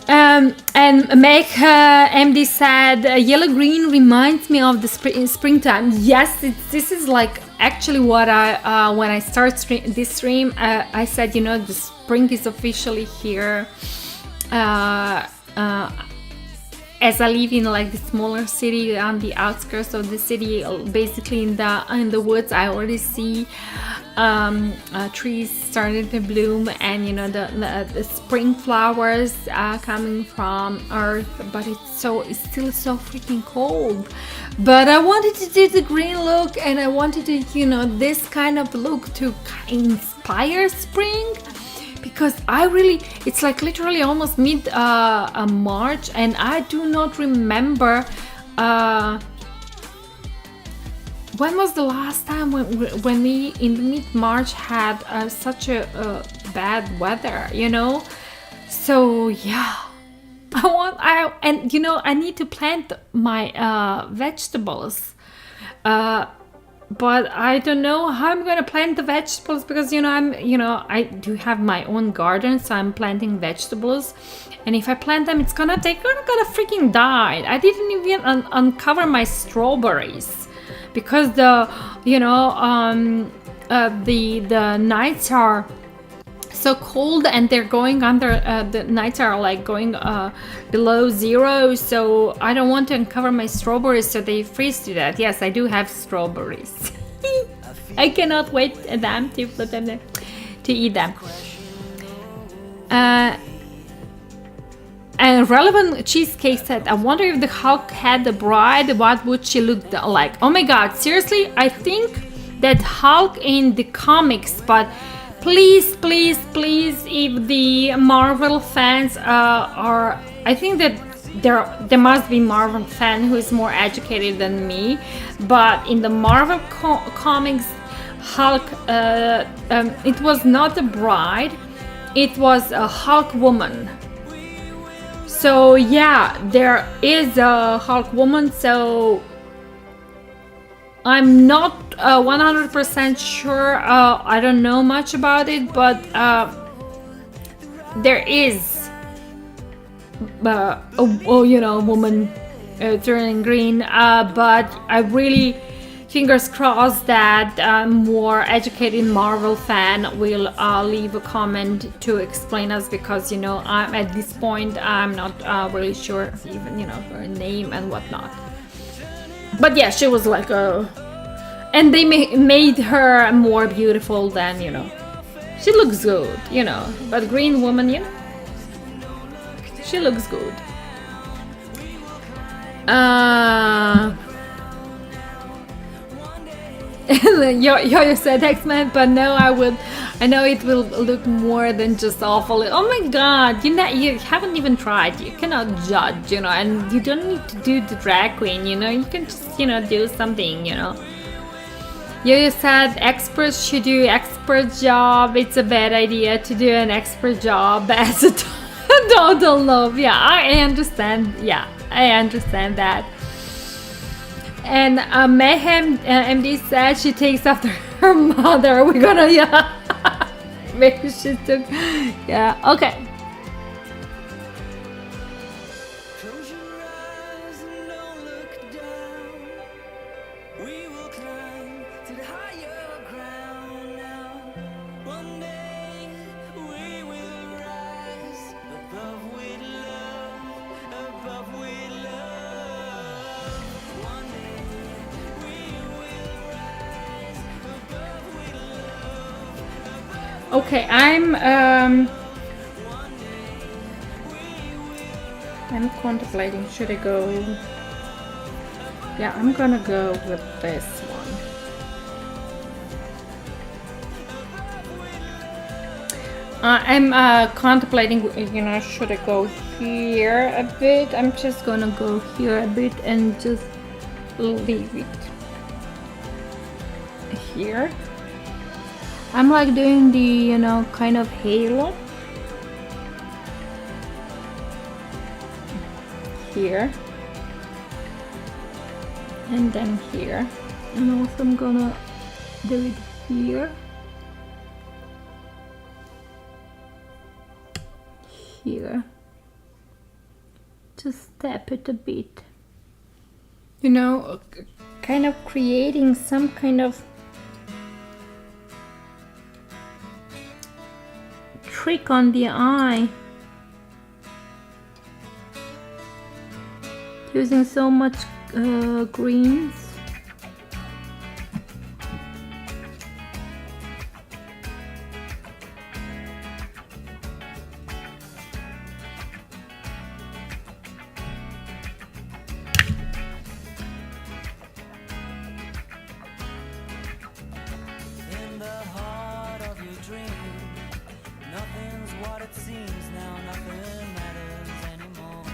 And Meg MD said, yellow green reminds me of the springtime. Yes, this is like actually what I when I start this stream, I said, you know, the spring is officially here. As I live in like the smaller city on the outskirts of the city, basically in the woods, I already see trees starting to bloom, and you know the spring flowers coming from earth. But it's still so freaking cold. But I wanted to do the green look, and I wanted to, you know, this kind of look to inspire spring. Because it's like literally almost mid March, and I do not remember when was the last time when we in the mid March had such a bad weather, you know. So yeah, and you know, I need to plant my vegetables. But I don't know how I'm gonna plant the vegetables because you know I do have my own garden, so I'm planting vegetables, and if I plant them, they're gonna freaking die. I didn't even uncover my strawberries because the nights are so cold, and they're going under. The nights are like going below zero, so I don't want to uncover my strawberries so they freeze to death. Yes, I do have strawberries. I cannot wait them to put them there to eat them. And Relevant Cheesecake said, I wonder if the Hulk had a bride, what would she look like? Oh my god, seriously? I think that Hulk in the comics, but please, if the Marvel fans are, I think that there must be Marvel fan who is more educated than me, but in the Marvel comics, Hulk, it was not a bride, it was a Hulk woman. So yeah, there is a Hulk woman, so I'm not 100% sure. I don't know much about it, but there is a woman turning green. But I really, fingers crossed that a more educated Marvel fan will leave a comment to explain us, because you know, I'm at this point I'm not really sure even, you know, her name and whatnot. But yeah, she was like and they made her more beautiful than, you know, she looks good, you know, but green woman, you know, she looks good. Yo said X-Men, but no, I know it will look more than just awful. Oh my god, you haven't even tried. You cannot judge, you know, and you don't need to do the drag queen, you know, you can just, you know, do something, you know. Yo said experts should do expert job. It's a bad idea to do an expert job as a total love. Yeah, I understand. Yeah, I understand that. And Mayhem MD said she takes after her mother. We're gonna, yeah. Maybe she took, yeah, okay. Close your eyes and don't look down. We will climb to the higher ground now. One day we will rise above with love, above with love. One day we will rise above with love, above. Okay, I'm contemplating, should I go? Yeah, I'm gonna go with this one. I'm contemplating, you know, should I go here a bit? I'm just gonna go here a bit and just leave it here. I'm like doing the, you know, kind of halo here and then here, and also I'm gonna do it here, here, just tap it a bit, you know, kind of creating some kind of trick on the eye, using so much greens. In the heart of your dream, nothing's what it seems now, nothing matters anymore.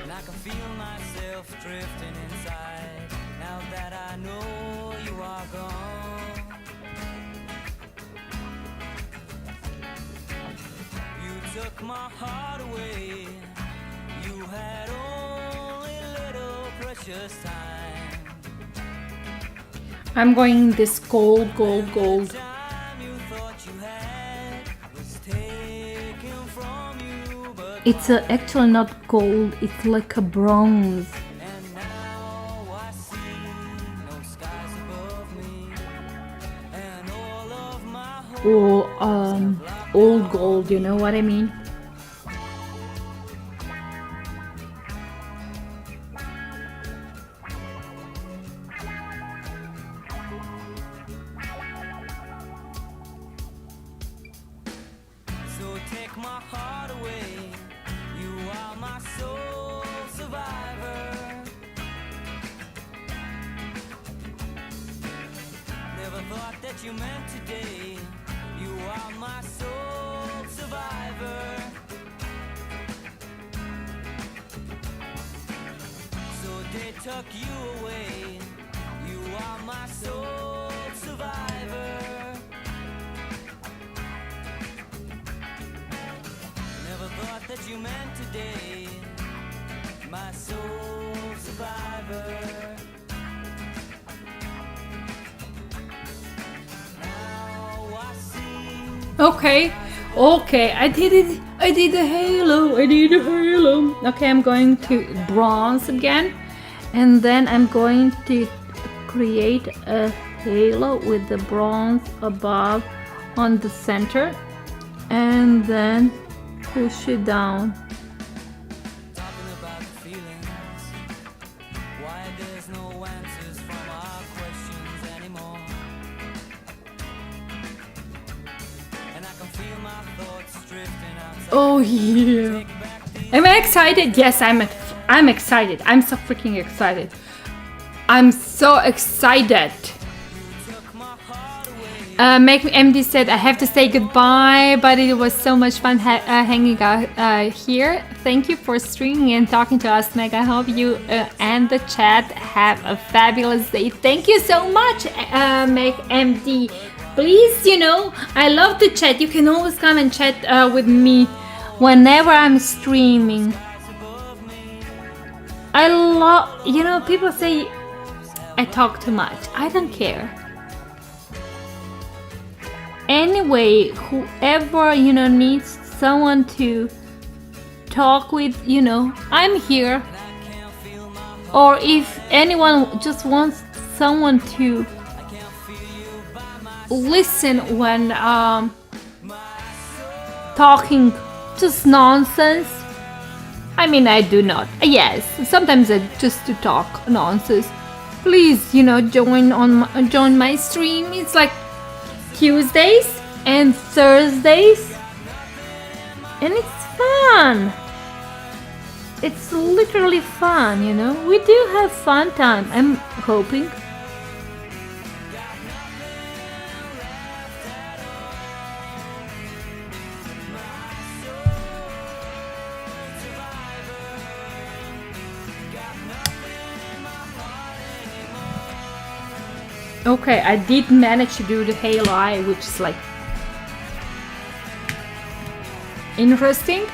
And I can feel myself drifting inside, now that I know you are gone. You took my heart away, you had only little precious time. I'm going this gold, gold, gold. Time you thought you had was taken from you, but It's actually not gold, it's like a bronze. and now I see no skies above me, and all of my hope. Or old gold, you know what I mean? So take my heart away, you are my soul survivor. Never thought that you meant today, you are my soul survivor. So they took you away, you are my soul survivor. Never thought that you meant today, my soul survivor. Now I see. Okay, I did it. I did a halo. Okay, I'm going to bronze again, and then I'm going to create a halo with the bronze above on the center, and then push it down. Talking about the feelings, why there's no answers from our questions anymore. And I can feel my thoughts drifting outside. Oh yeah. Am I excited? Yes, I'm excited. I'm so freaking excited. I'm so excited. Took my heart away. Make Me MD said I have to say goodbye, but it was so much fun hanging out here. Thank you for streaming and talking to us, Meg. I hope you and the chat have a fabulous day. Thank you so much, Make MD. Please, you know, I love to chat. You can always come and chat with me whenever I'm streaming. I love, you know, people say I talk too much. I don't care. Anyway, whoever, you know, needs someone to talk with, you know, I'm here. Or if anyone just wants someone to listen when talking just nonsense. I mean, I do not. Yes, sometimes I just to talk nonsense. Please, you know, join my stream. It's like Tuesdays and Thursdays, and it's fun. It's literally fun, you know. We do have fun time. I'm hoping. Okay, I did manage to do the halo eye, which is like interesting.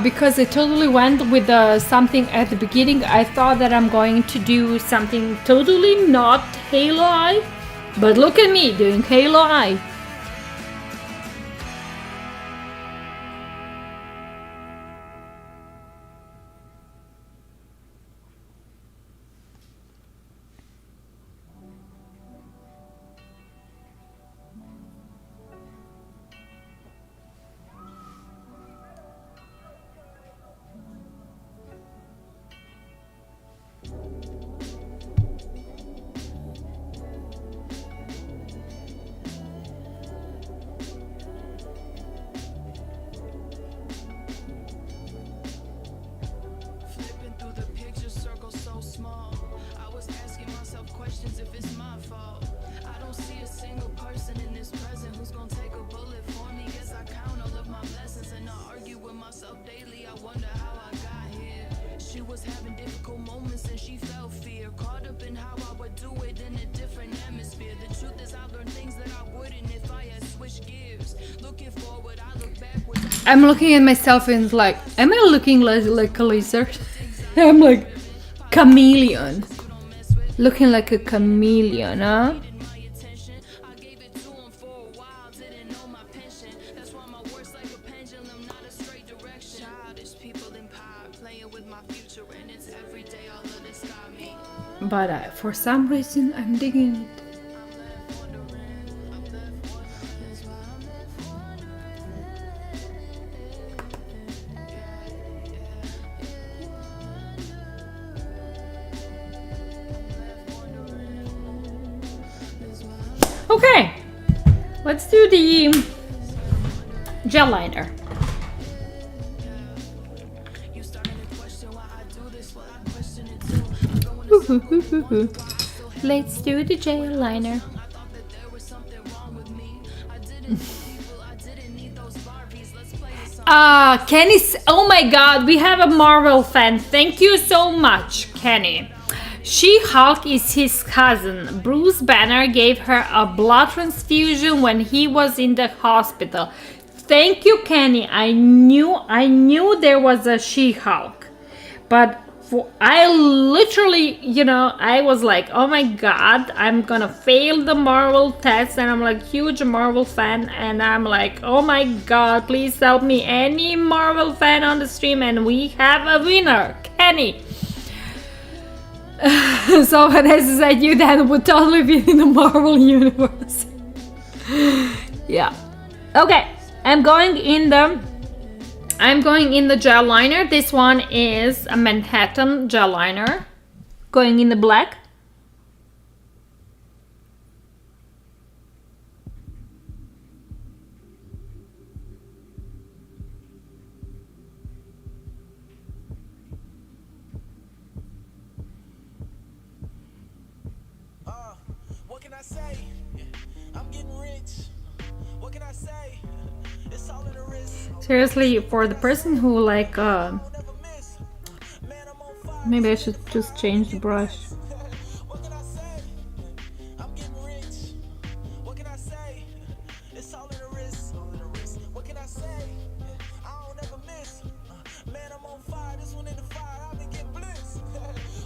Because I totally went with something at the beginning. I thought that I'm going to do something totally not halo eye, but look at me doing halo eye. Flipping through the picture circle so small. I was asking myself questions if it's my fault. I don't see a single person in this present who's gonna take a bullet for me. Guess I count all of my blessings and I argue with myself daily. I wonder how I got here. She was having difficult moments and she felt fear. Caught up in how I would do it in a different atmosphere. The truth is I learned things that I wouldn't if I had switched gears. Looking forward, I look backwards. I'm looking at myself and like, am I looking like a lizard? I'm like chameleon. Looking like a chameleon, huh? My attention, I gave it to him for a while. Didn't know my pension. That's why my work's like a pendulum, not a straight direction. Childish people in power, playing with my future, and it's every day all of this got me. But for some reason, I'm digging it. Okay, let's do the gel liner. You started to question why I do this, well I question it too. Let's do the gel liner. I thought that there was something wrong with me. I didn't need people, I didn't need those Barbies. Let's play this song. Kenny's, oh my god, we have a Marvel fan. Thank you so much, Kenny. She-Hulk is his cousin. Bruce Banner gave her a blood transfusion when he was in the hospital. Thank you, Kenny. I knew there was a She-Hulk. But I literally, you know, I was like, oh my god, I'm gonna fail the Marvel test, and I'm like huge Marvel fan, and I'm like, oh my god, please help me, any Marvel fan on the stream, and we have a winner, Kenny. So this is that you then would totally be in the Marvel universe. Yeah. Okay, I'm going in the gel liner. This one is a Manhattan gel liner. Going in the black. What can I say? I'm getting rich. What can I say? It's all in the wrist. Seriously, for the person who like, Never miss. Man, I'm on fire. maybe I should just change the brush. What can I say? I'm getting rich. What can I say? It's all in the wrist. What can I say? I don't ever miss. Man, I'm on fire. This one in the fire. I've been getting bliss.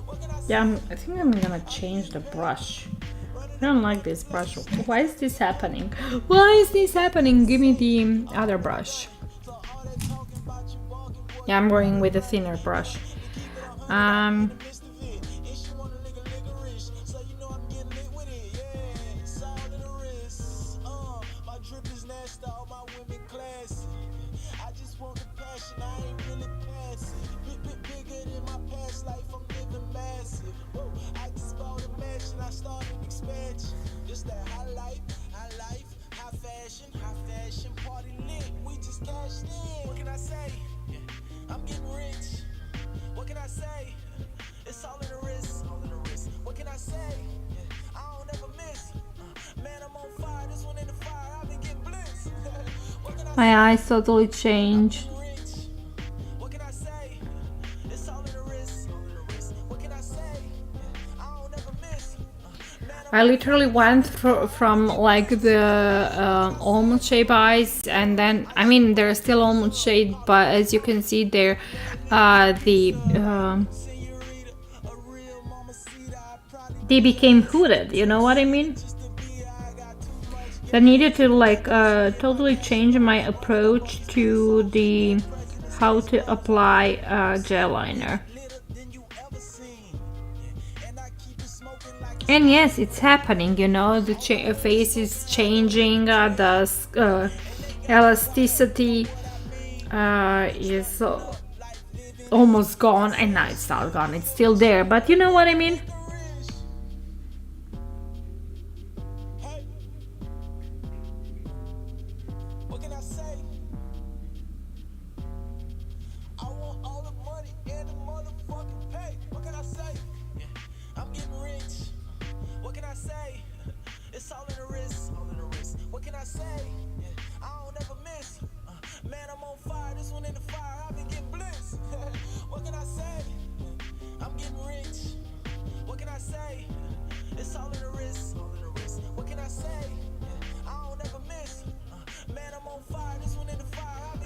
What can I say? Yeah, I think I'm gonna change the brush. I don't like this brush. Why is this happening? Why is this happening? Give me the other brush. Yeah, I'm going with a thinner brush. My eyes totally changed. I literally went from like the almond shape eyes, and then I mean they're still almond shade, but as you can see they're they became hooded. You know what I mean? I needed to like totally change my approach to the how to apply gel liner. And yes, it's happening, you know, the face is changing, the elasticity is almost gone, and now it's not gone, it's still there, but you know what I mean?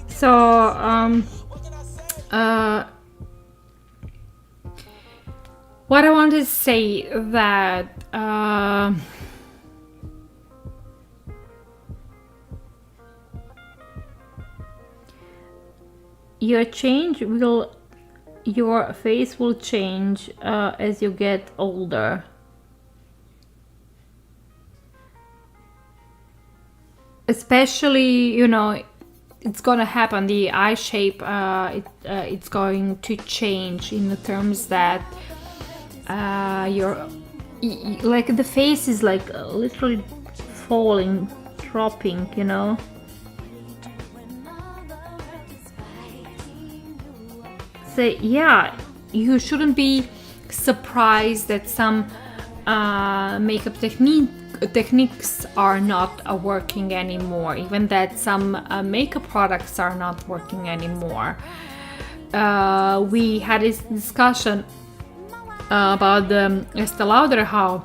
So what I want to say that your face will change as you get older. Especially, you know, it's gonna happen. The eye shape, it's going to change in the terms that like the face is like literally falling, dropping, you know. So yeah, you shouldn't be surprised that some makeup techniques are not working anymore, even that some makeup products are not working anymore. We had this discussion about the Estee Lauder, how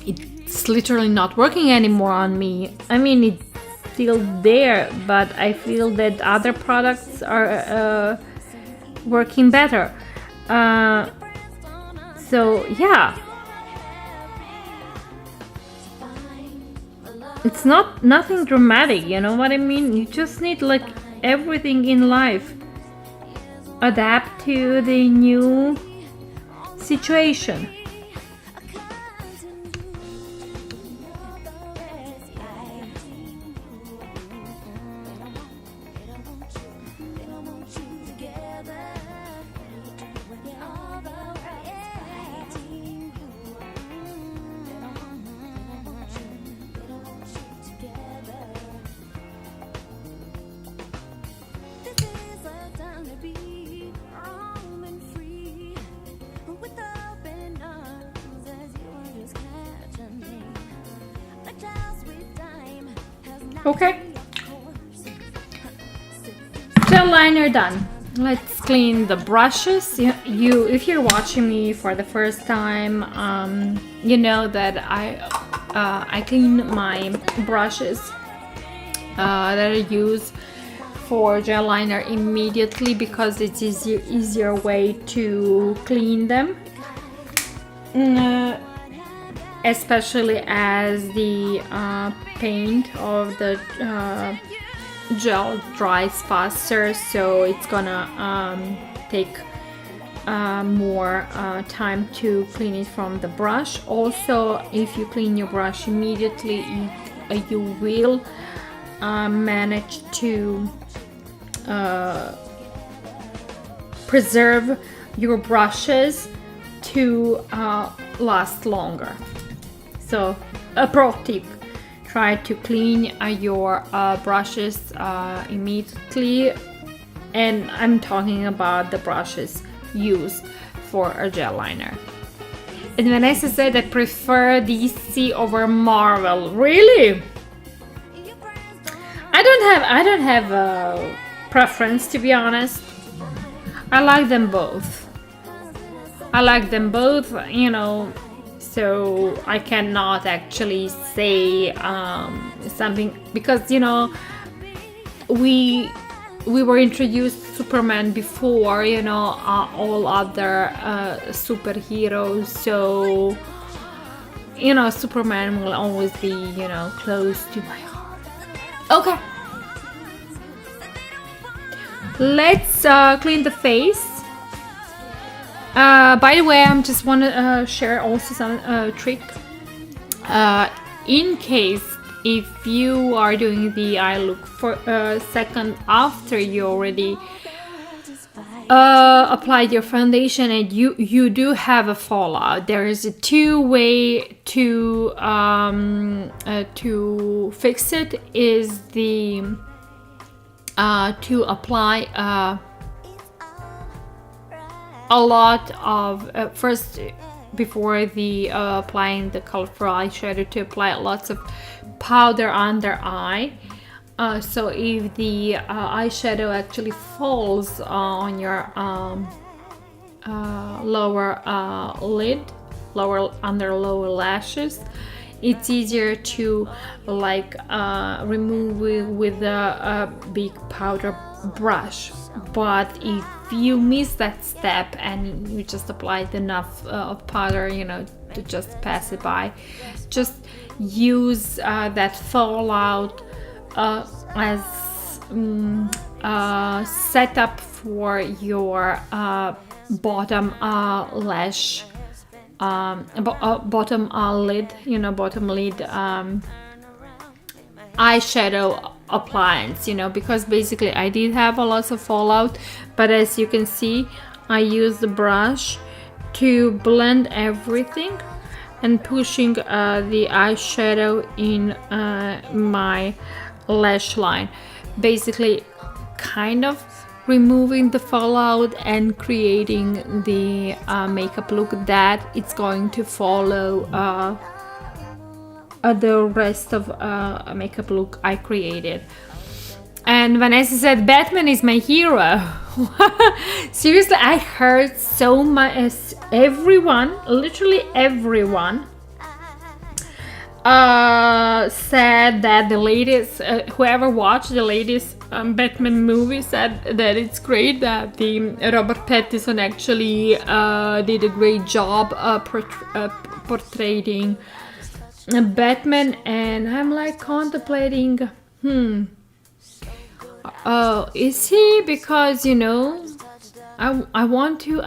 it's literally not working anymore on me. I mean, it's still there, but I feel that other products are working better. So yeah, it's nothing dramatic, you know what I mean? You just need, like everything in life, adapt to the new situation. Okay, gel liner done. Let's clean the brushes. If you're watching me for the first time, you know that I clean my brushes that I use for gel liner immediately, because it's easier way to clean them. Especially as the paint of the gel dries faster, so it's gonna take more time to clean it from the brush. Also, if you clean your brush immediately, you will manage to preserve your brushes to last longer. So a pro tip, try to clean your brushes immediately, and I'm talking about the brushes used for a gel liner. And Vanessa said I prefer DC over Marvel. Really? I don't have a preference, to be honest. I like them both. You know, so I cannot actually say something, because, you know, we were introduced to Superman before, you know, all other superheroes, so, you know, Superman will always be, you know, close to my heart. Okay, let's clean the face. By the way, I just want to share also some trick. In case if you are doing the eye look for a second after you already applied your foundation and you do have a fallout, there is a two-way to fix it. Is the to apply a lot of first, before the applying the colorful eyeshadow, to apply lots of powder under eye. So if the eyeshadow actually falls on your lower lid, under lower lashes, it's easier to like remove with a big powder brush. But if you miss that step and you just applied enough of powder, you know, to just pass it by, just use that fallout as setup for your bottom lash, bottom lid, you know, bottom lid eyeshadow appliance, you know, because basically I did have a lot of fallout, but as you can see, I use the brush to blend everything and pushing the eyeshadow in my lash line, basically kind of removing the fallout and creating the makeup look that it's going to follow the rest of makeup look I created. And Vanessa said Batman is my hero. Seriously, I heard so much. Everyone, literally everyone, said that the latest, whoever watched the latest Batman movie said that it's great, that the Robert Pattinson actually did a great job portraying Batman. And I'm like contemplating, is he? Because, you know, I want to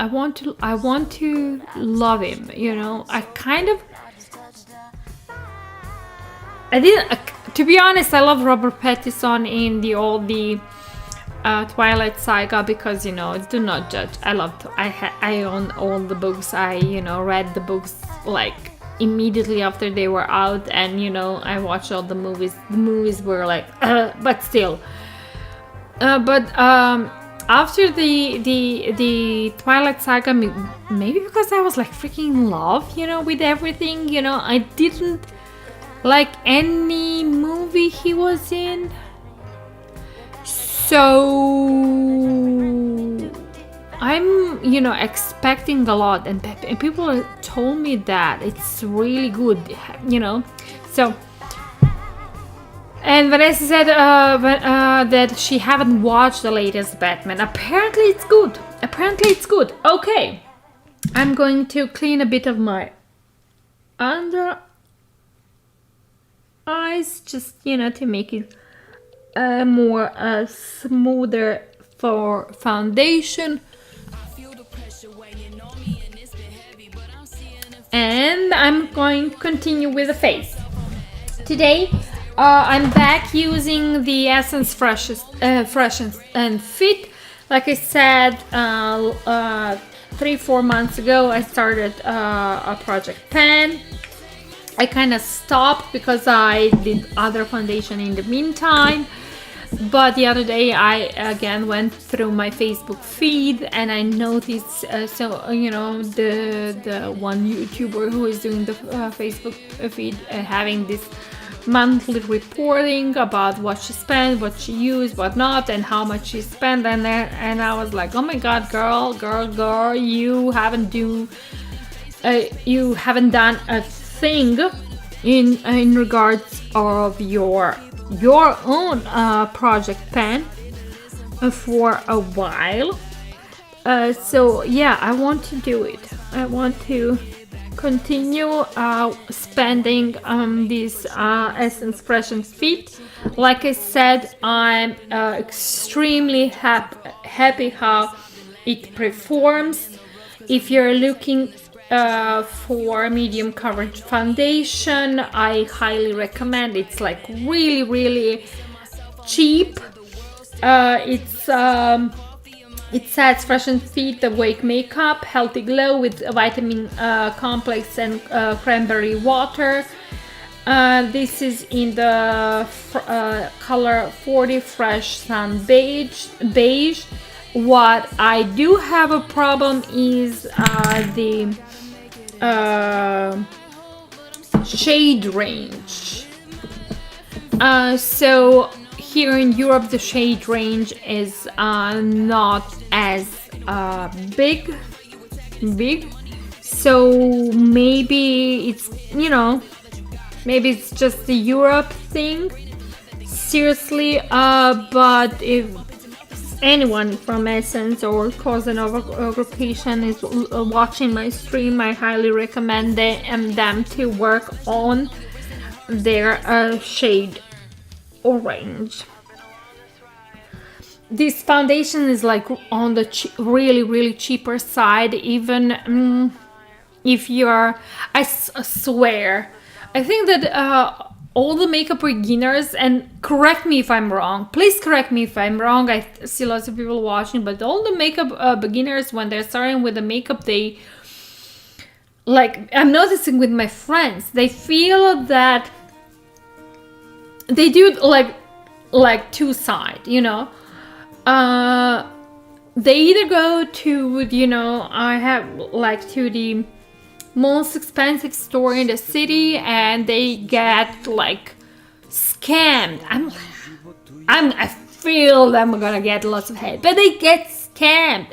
love him, you know. To be honest, I love Robert Pattinson in the Twilight saga, because, you know, do not judge. I own all the books. I, you know, read the books like immediately after they were out, and, you know, I watched all the movies. The movies were like, but still. After the Twilight saga, maybe because I was like freaking in love, you know, with everything, you know, I didn't like any movie he was in. So I'm, you know, expecting a lot, and people told me that it's really good, you know. So, and Vanessa said that she haven't watched the latest Batman. Apparently it's good. Okay, I'm going to clean a bit of my under eyes, just, you know, to make it more smoother for foundation. And I'm going to continue with the face. Today I'm back using the Essence Fresh and Fit. Like I said, 3-4 months ago I started a project pan. I kind of stopped because I did other foundation in the meantime. But the other day I again went through my Facebook feed and I noticed, the one YouTuber who is doing the Facebook feed having this monthly reporting about what she spent, what she used, what not, and how much she spent. And I was like, oh my God, girl, you haven't done a thing in regards of your own project pan for a while. So yeah, I want to do it. I want to continue spending this Essence Fresh and Fit. Like I said, I'm extremely happy how it performs. If you're looking for medium coverage foundation, I highly recommend. It's like really cheap. It says Fresh and Fit Awake Makeup Healthy Glow with vitamin complex and cranberry water. This is in the color 40 Fresh Sun Beige. What I do have a problem is the shade range. So here in Europe the shade range is not as big. So maybe it's it's just the Europe thing. Seriously, but if anyone from Essence or Cousin of Occupation is watching my stream, I highly recommend them to work on their shade range. This foundation is like on the really cheaper side, even if you're, I swear, I think that all the makeup beginners, and correct me if I'm wrong, please correct me if I'm wrong, I see lots of people watching, but all the makeup beginners, when they're starting with the makeup, they, like, I'm noticing with my friends, they feel that they do like two side, they either go to, I have like to the most expensive store in the city and they get like scammed. I feel I'm gonna get lots of hate, but they get scammed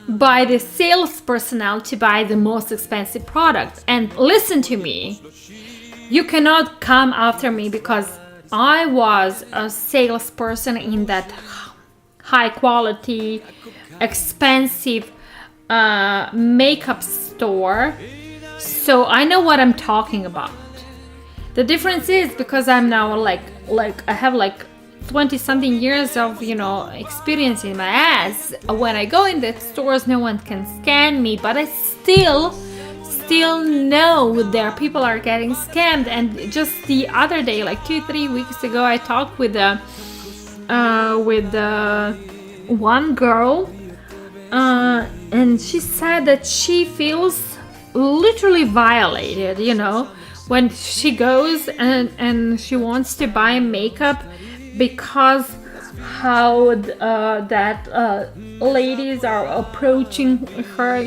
by the sales personnel to buy the most expensive product. And listen to me, you cannot come after me because I was a salesperson in that high quality, expensive makeup store, so I know what I'm talking about. The difference is because I'm now like I have like 20 something years of experience in my ass. When I go in the stores, no one can scan me, but I still know there people are getting scammed. And just the other day, like 2-3 weeks ago, I talked with one girl, and she said that she feels literally violated, when she goes and she wants to buy makeup because how that ladies are approaching her,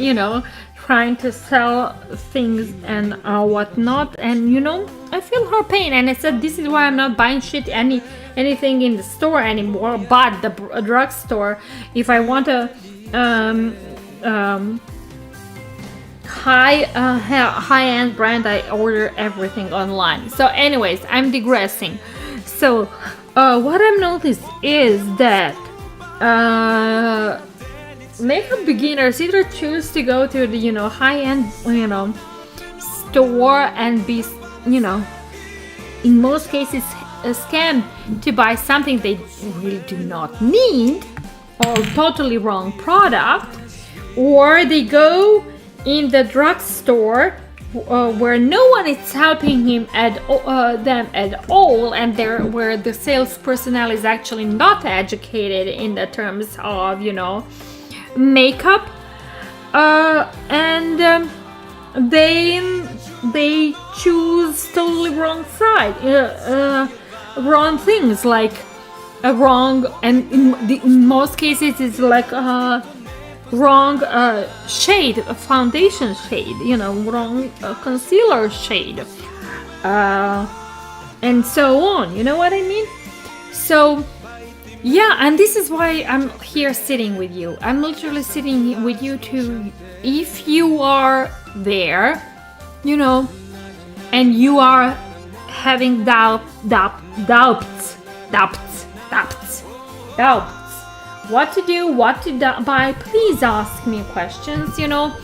trying to sell things and whatnot. And I feel her pain, and I said this is why I'm not buying anything in the store anymore, but the drugstore. If I want a high-end brand, I order everything online. So anyways, I'm digressing. So what I've noticed is that makeup beginners either choose to go to the high-end store and be in most cases scam to buy something they really do not need, or totally wrong product, or they go in the drugstore where no one is helping them at all, and where the sales personnel is actually not educated in the terms of, you know, makeup, and they choose totally wrong side, wrong things, like a wrong, and in most cases it's like wrong shade, a foundation shade, you know, wrong concealer shade, and so on, you know what I mean? So yeah, and this is why I'm here sitting with you. I'm literally sitting with you to, if you are there, you know, and you are having doubts, what to do, what to buy, please ask me questions, you know,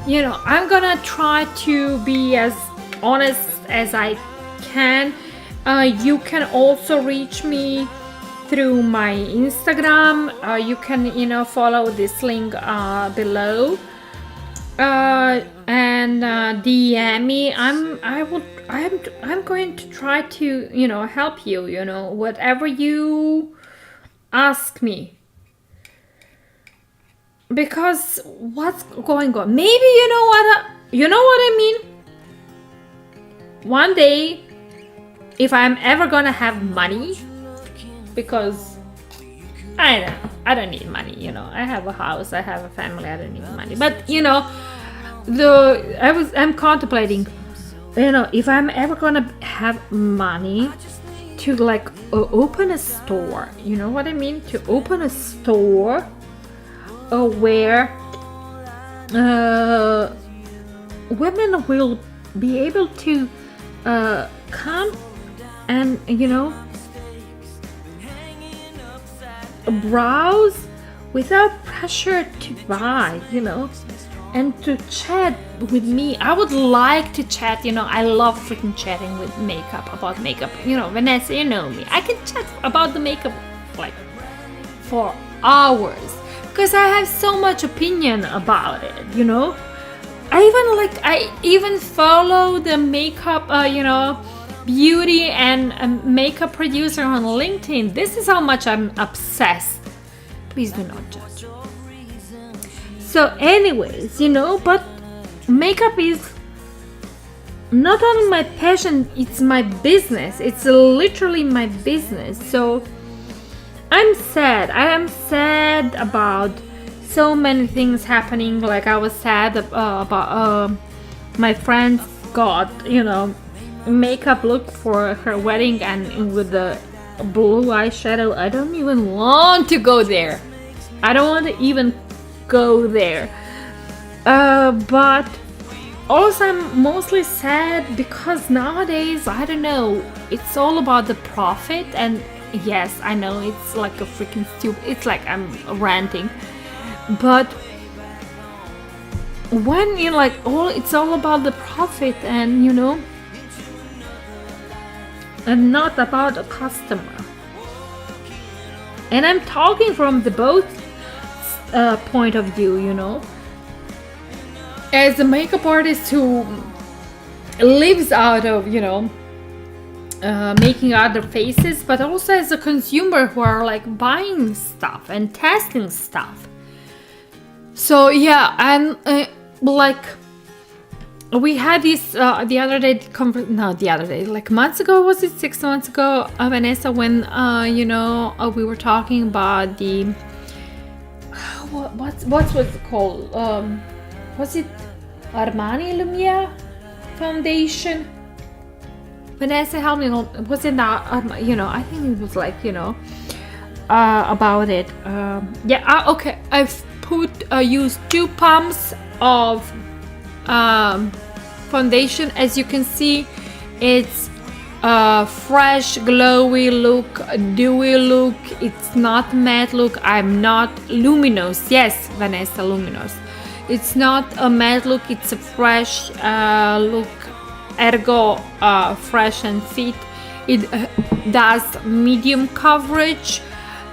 I'm gonna try to be as honest as I can. You can also reach me through my Instagram. You can, you know, follow this link below, and DM me. I'm going to try to, you know, help you, you know, whatever you ask me. Because what's going on? Maybe you know what I mean? One day, if I'm ever gonna have money, because I don't need money, you know. I have a house, I have a family, I don't need money. But you know, I'm contemplating, you know, if I'm ever gonna have money to like open a store, you know what I mean? To open a store where women will be able to come and, you know, browse without pressure to buy, you know, and to chat with me. I would like to chat, you know, I love freaking chatting with about makeup, you know. Vanessa, you know me, I can chat about the makeup like for hours, because I have so much opinion about it, you know. I even follow the makeup, you know, beauty and makeup producer on LinkedIn. This is how much I'm obsessed. Please do not judge. So anyways, you know, but makeup is not only my passion, it's my business. It's literally my business. So I'm sad. I am sad about so many things happening. Like I was sad about my friends got, you know, makeup look for her wedding, and with the blue eyeshadow. I don't even want to go there. I don't want to even go there. But also I'm mostly sad because nowadays, I don't know, it's all about the profit. And yes, I know it's like a freaking stupid, it's like I'm ranting, but when you like it's all about the profit, and you know, and not about a customer. And I'm talking from the both point of view, you know, as a makeup artist who lives out of, you know, making other faces, but also as a consumer who are like buying stuff and testing stuff. So yeah, and like we had this the other day, like months ago, was it 6 months ago, Vanessa, when you know, we were talking about the what was it called, was it Armani Lumiere foundation? Vanessa, help me, was it not, you know, I think it was like, you know, about it. Yeah, okay, I've used 2 pumps of foundation. As you can see, it's a fresh, glowy look, dewy look. It's not matte look. I'm not luminous. Yes, Vanessa, luminous. It's not a matte look. It's a fresh look, ergo fresh and fit. It does medium coverage.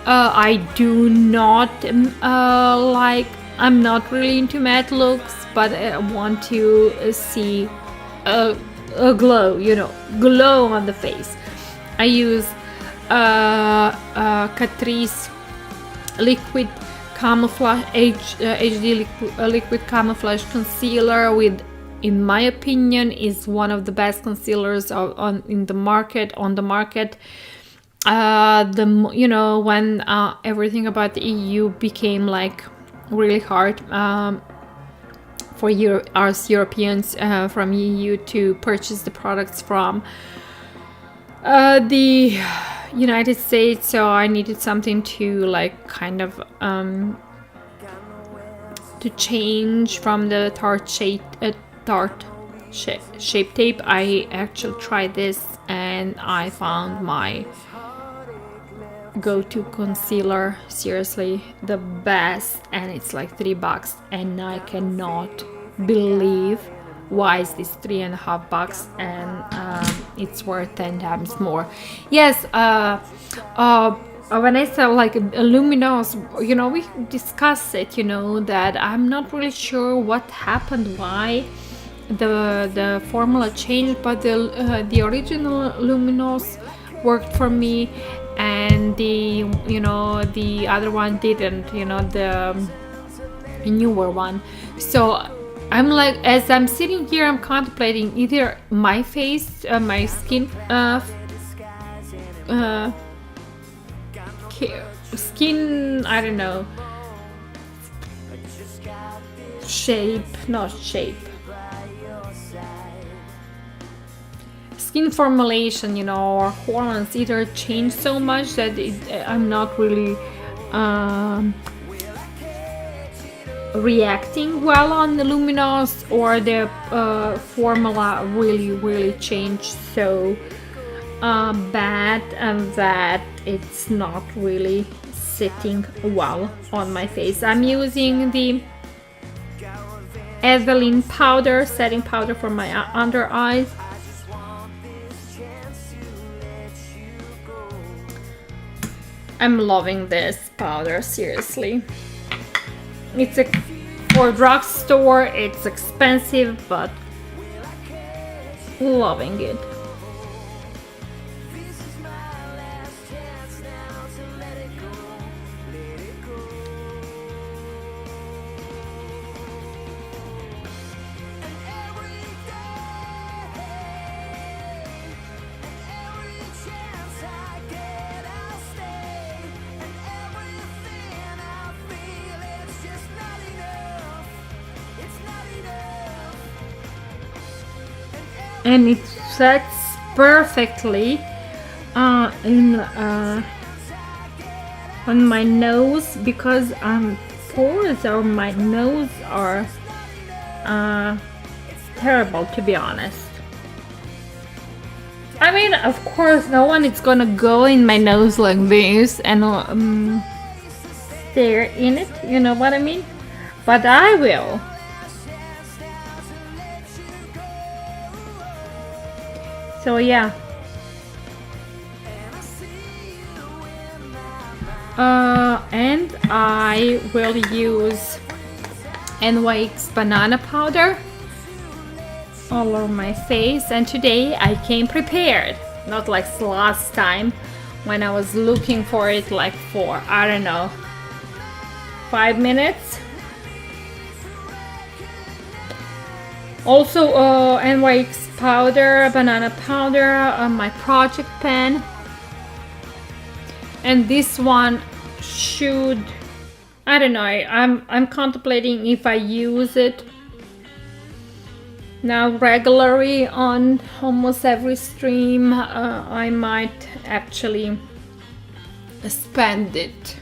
I do not like, I'm not really into matte looks, but I want to see a glow, you know, glow on the face. I use Catrice liquid camouflage HD liquid camouflage concealer, with, in my opinion, is one of the best concealers on the market. You know, when everything about the EU became like really hard for us Europeans from EU to purchase the products from the United States, so I needed something to like kind of to change from the Tarte Shape Tape. I actually tried this and I found my go-to concealer, seriously the best, and it's like $3, and I cannot believe why is this $3.50, and it's worth 10 times more. Yes, when I said like luminous, you know, we discussed it, you know, that I'm not really sure what happened, why the formula changed, but the original luminous worked for me, and the, you know, the other one didn't, you know, the newer one. So I'm like, as I'm sitting here, I'm contemplating either my face, my skin skin, I don't know, skin formulation, you know, or hormones either change so much that I'm not really reacting well on the luminous, or the formula really changed so bad, and that it's not really sitting well on my face. I'm using the Eveline powder, setting powder for my under eyes. I'm loving this powder, seriously. It's for drugstore, it's expensive, but loving it. And it sets perfectly on my nose, because pores or my nose are terrible, to be honest. I mean, of course, no one is gonna go in my nose like this and stare in it, you know what I mean? But I will. So yeah, and I will use NYX banana powder all over my face, and today I came prepared, not like last time when I was looking for it like for, I don't know, 5 minutes. Also NYX powder, banana powder, my project pen, and this one should, I don't know, I'm contemplating if I use it now regularly on almost every stream. I might actually spend it.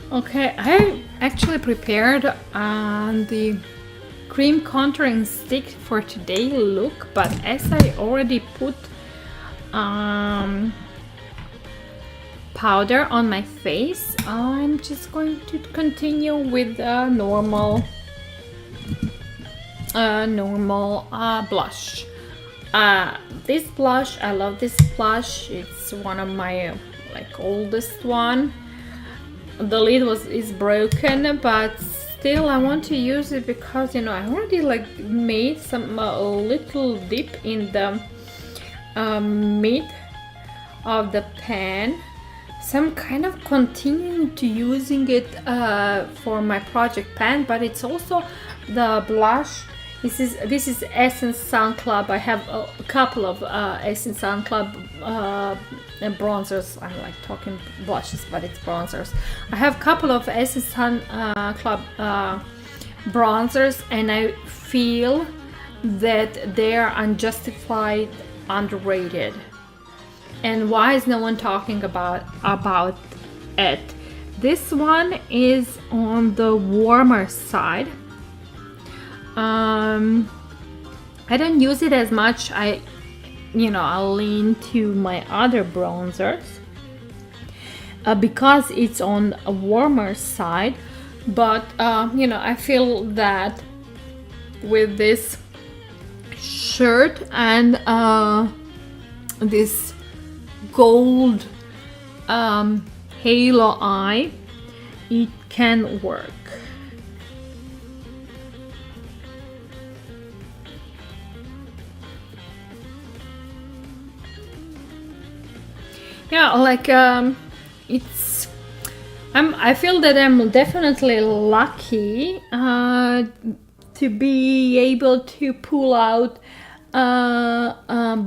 Okay, I actually prepared the cream contouring stick for today look, but as I already put powder on my face, I'm just going to continue with a normal blush. This blush, I love this blush. It's one of my like oldest one. The lid is broken, but still I want to use it because, you know, I already like made some little dip in the mid of the pan, so I'm kind of continuing to using it for my project pan. But it's also the blush. This is Essence Sun Club. I have a couple of Essence Sun Club bronzers. I like talking blushes, but it's bronzers. I have a couple of Essence Sun Club bronzers, and I feel that they are unjustified, underrated. And why is no one talking about it? This one is on the warmer side. I don't use it as much. I'll lean to my other bronzers because it's on a warmer side. But I feel that with this shirt and this gold halo eye, it can work. Yeah, like I feel that I'm definitely lucky to be able to pull out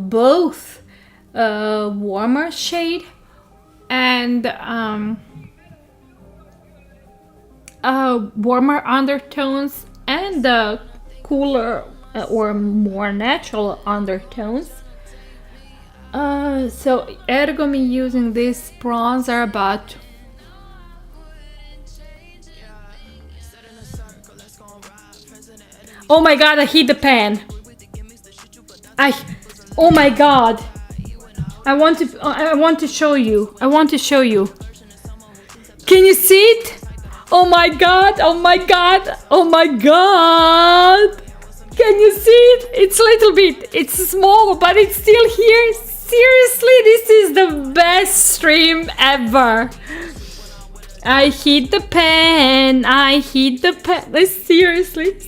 both warmer shade and warmer undertones and the cooler or more natural undertones. So ergo me using this bronzer, but oh my god, I hit the pan. Oh my god. I want to show you. Can you see it? Oh my god, oh my god, oh my god. Can you see it? It's a little bit, it's small, but it's still here. Seriously, this is the best stream ever. I hit the pan. Seriously.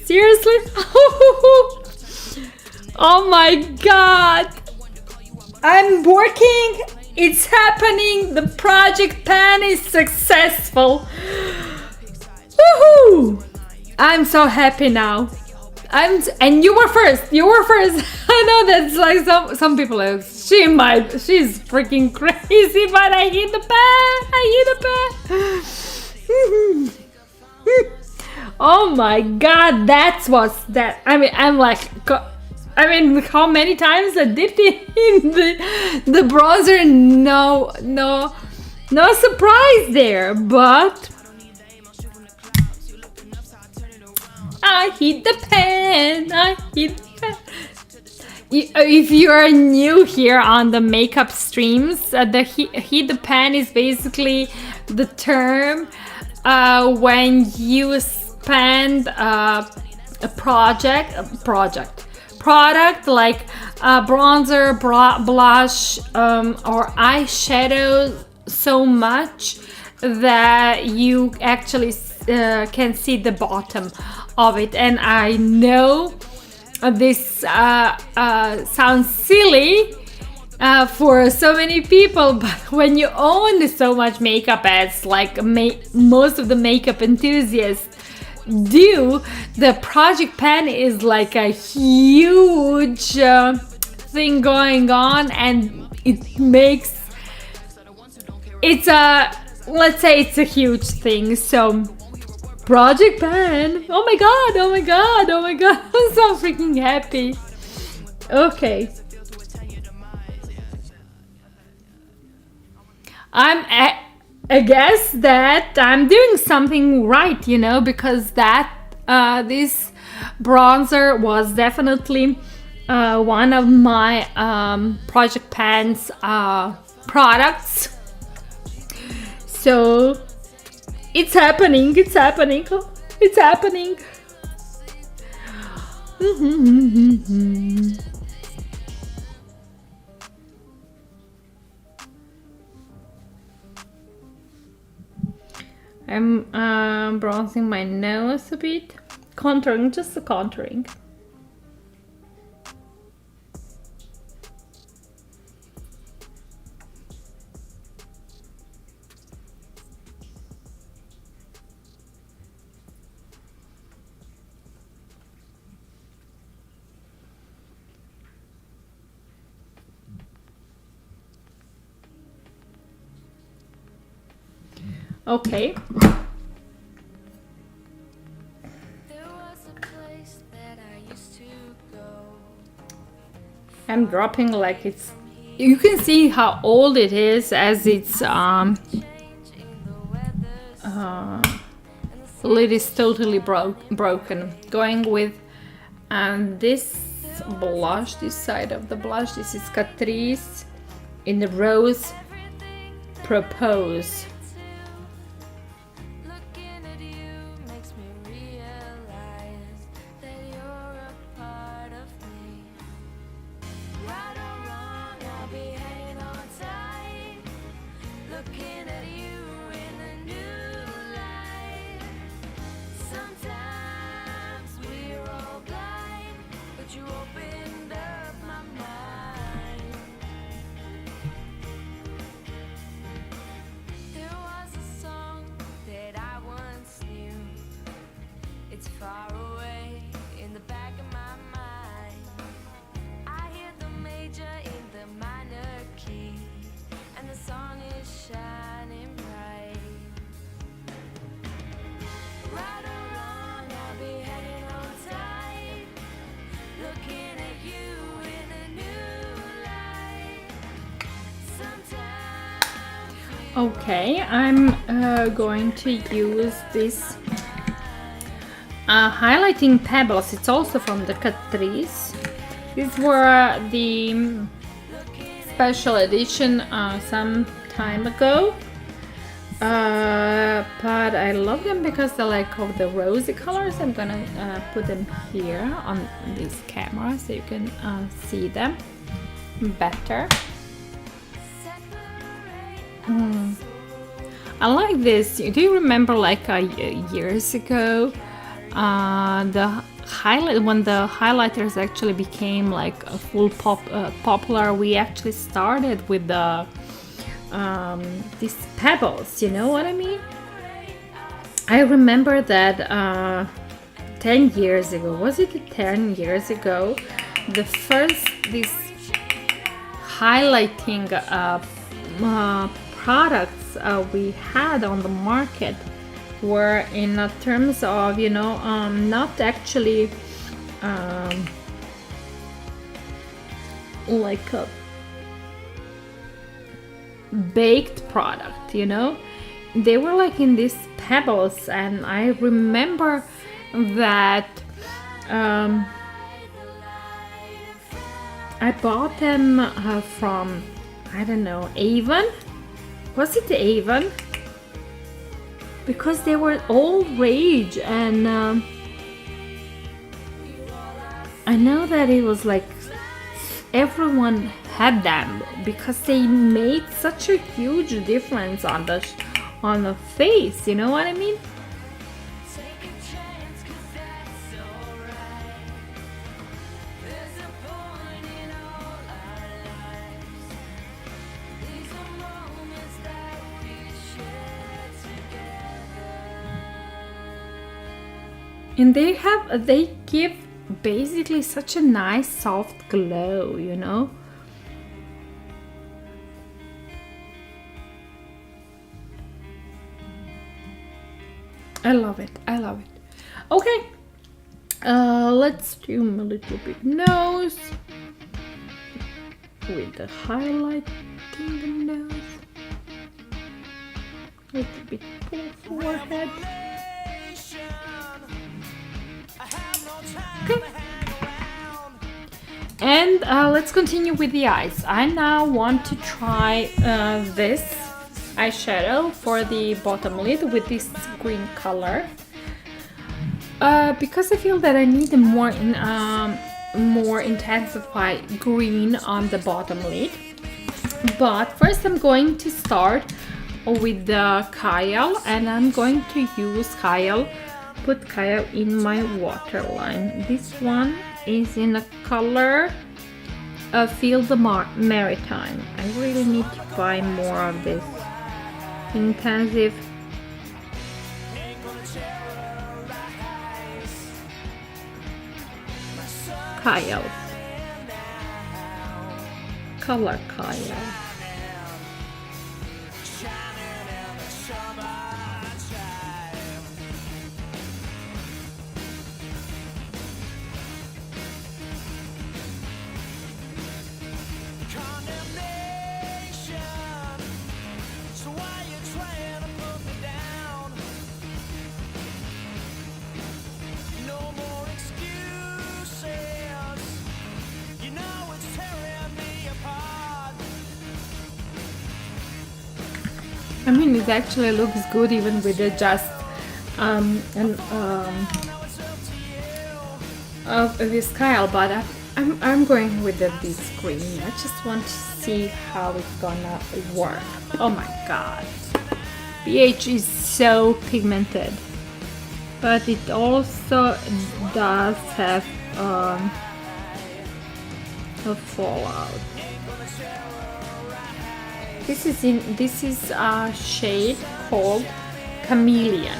Oh my god. I'm working. It's happening. The project pan is successful. Woohoo! I'm so happy now. And you were first. I know that's like some people are, she's freaking crazy, but I hit the pan. Oh my god, that. How many times I dipped in the bronzer? No surprise there, but I hit the pan. If you are new here on the makeup streams, the hit the pan is basically the term when you spend a product like bronzer, blush, or eyeshadow so much that you actually can see the bottom of it. And I know this sounds silly for so many people, but when you own so much makeup, as like most of the makeup enthusiasts do, the project pan is like a huge thing going on, and let's say it's a huge thing. So project pan, oh my god, I'm so freaking happy. Okay, I guess that I'm doing something right, you know, because that this bronzer was definitely one of my Project Pan's products. So it's happening, it's happening, it's happening. I'm bronzing my nose a bit, contouring, just the contouring. Okay. There was a place that I used to go. I'm dropping like it's. You can see how old it is as it's Changing the weather. lid is totally broken. Going with this blush, this side of the blush. This is Catrice in the Rose Propos. Looking at you makes me realize that you're a part of me. Right or wrong, I'll be hanging on tight. Looking at you in a new light. Sometimes we're all blind, but you opened up my mind. There was a song that I once knew. It's far away in the back of my mind. I hear the major in the minor key, and the song is shining bright. Right or wrong, I'll be hanging on tight, looking at you in a new light. Sometimes we Okay, I'm going to use this highlighting pebbles. It's also from the Catrice. These were the special edition some time ago. But I love them because they're like of the rosy colors. I'm gonna put them here on this camera so you can see them better. I like this. Do you remember like years ago the highlight when the highlighters actually became like a full popular? We actually started with the these pebbles, you know what I mean? I remember that 10 years ago, was it 10 years ago, the first this highlighting products we had on the market were in terms of, you know, not actually like a baked product, you know, they were like in these pebbles, and I remember that I bought them from, I don't know, Avon. Was it Avon? Because they were all rage, and I know that it was like everyone had them because they made such a huge difference on the face, you know what I mean? take a chance, 'cause that's alright. There's a point in all our lives. These are moments that we share together. And they give basically such a nice soft glow, you know. I love it. I love it. Okay, let's do a little bit nose with the highlight in the nose. little bit full forehead. Okay. And let's continue with the eyes. I now want to try this eyeshadow for the bottom lid with this green color. Because I feel that I need a more intensified green on the bottom lid. But first I'm going to start with the Kyle, and I'm going to use Kyle, put Kyle in my waterline. This one is in a color Feel the Maritime. I really need to buy more of this intensive Kyle. Color Kyle. I mean, it actually looks good even with the just of this Kyle, but I'm going with this green. I just want to see how it's gonna work. Oh my god, beige is so pigmented, but it also does have a fallout. This is a shade called Chameleon.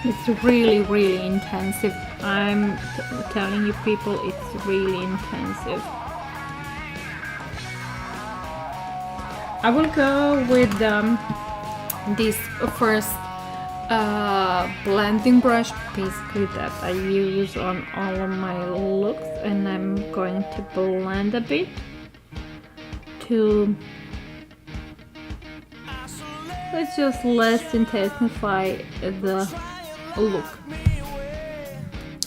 It's really, really intensive. I'm telling you people, it's really intensive. I will go with this first blending brush, basically that I use on all of my looks, and I'm going to blend a bit to let's intensify the look.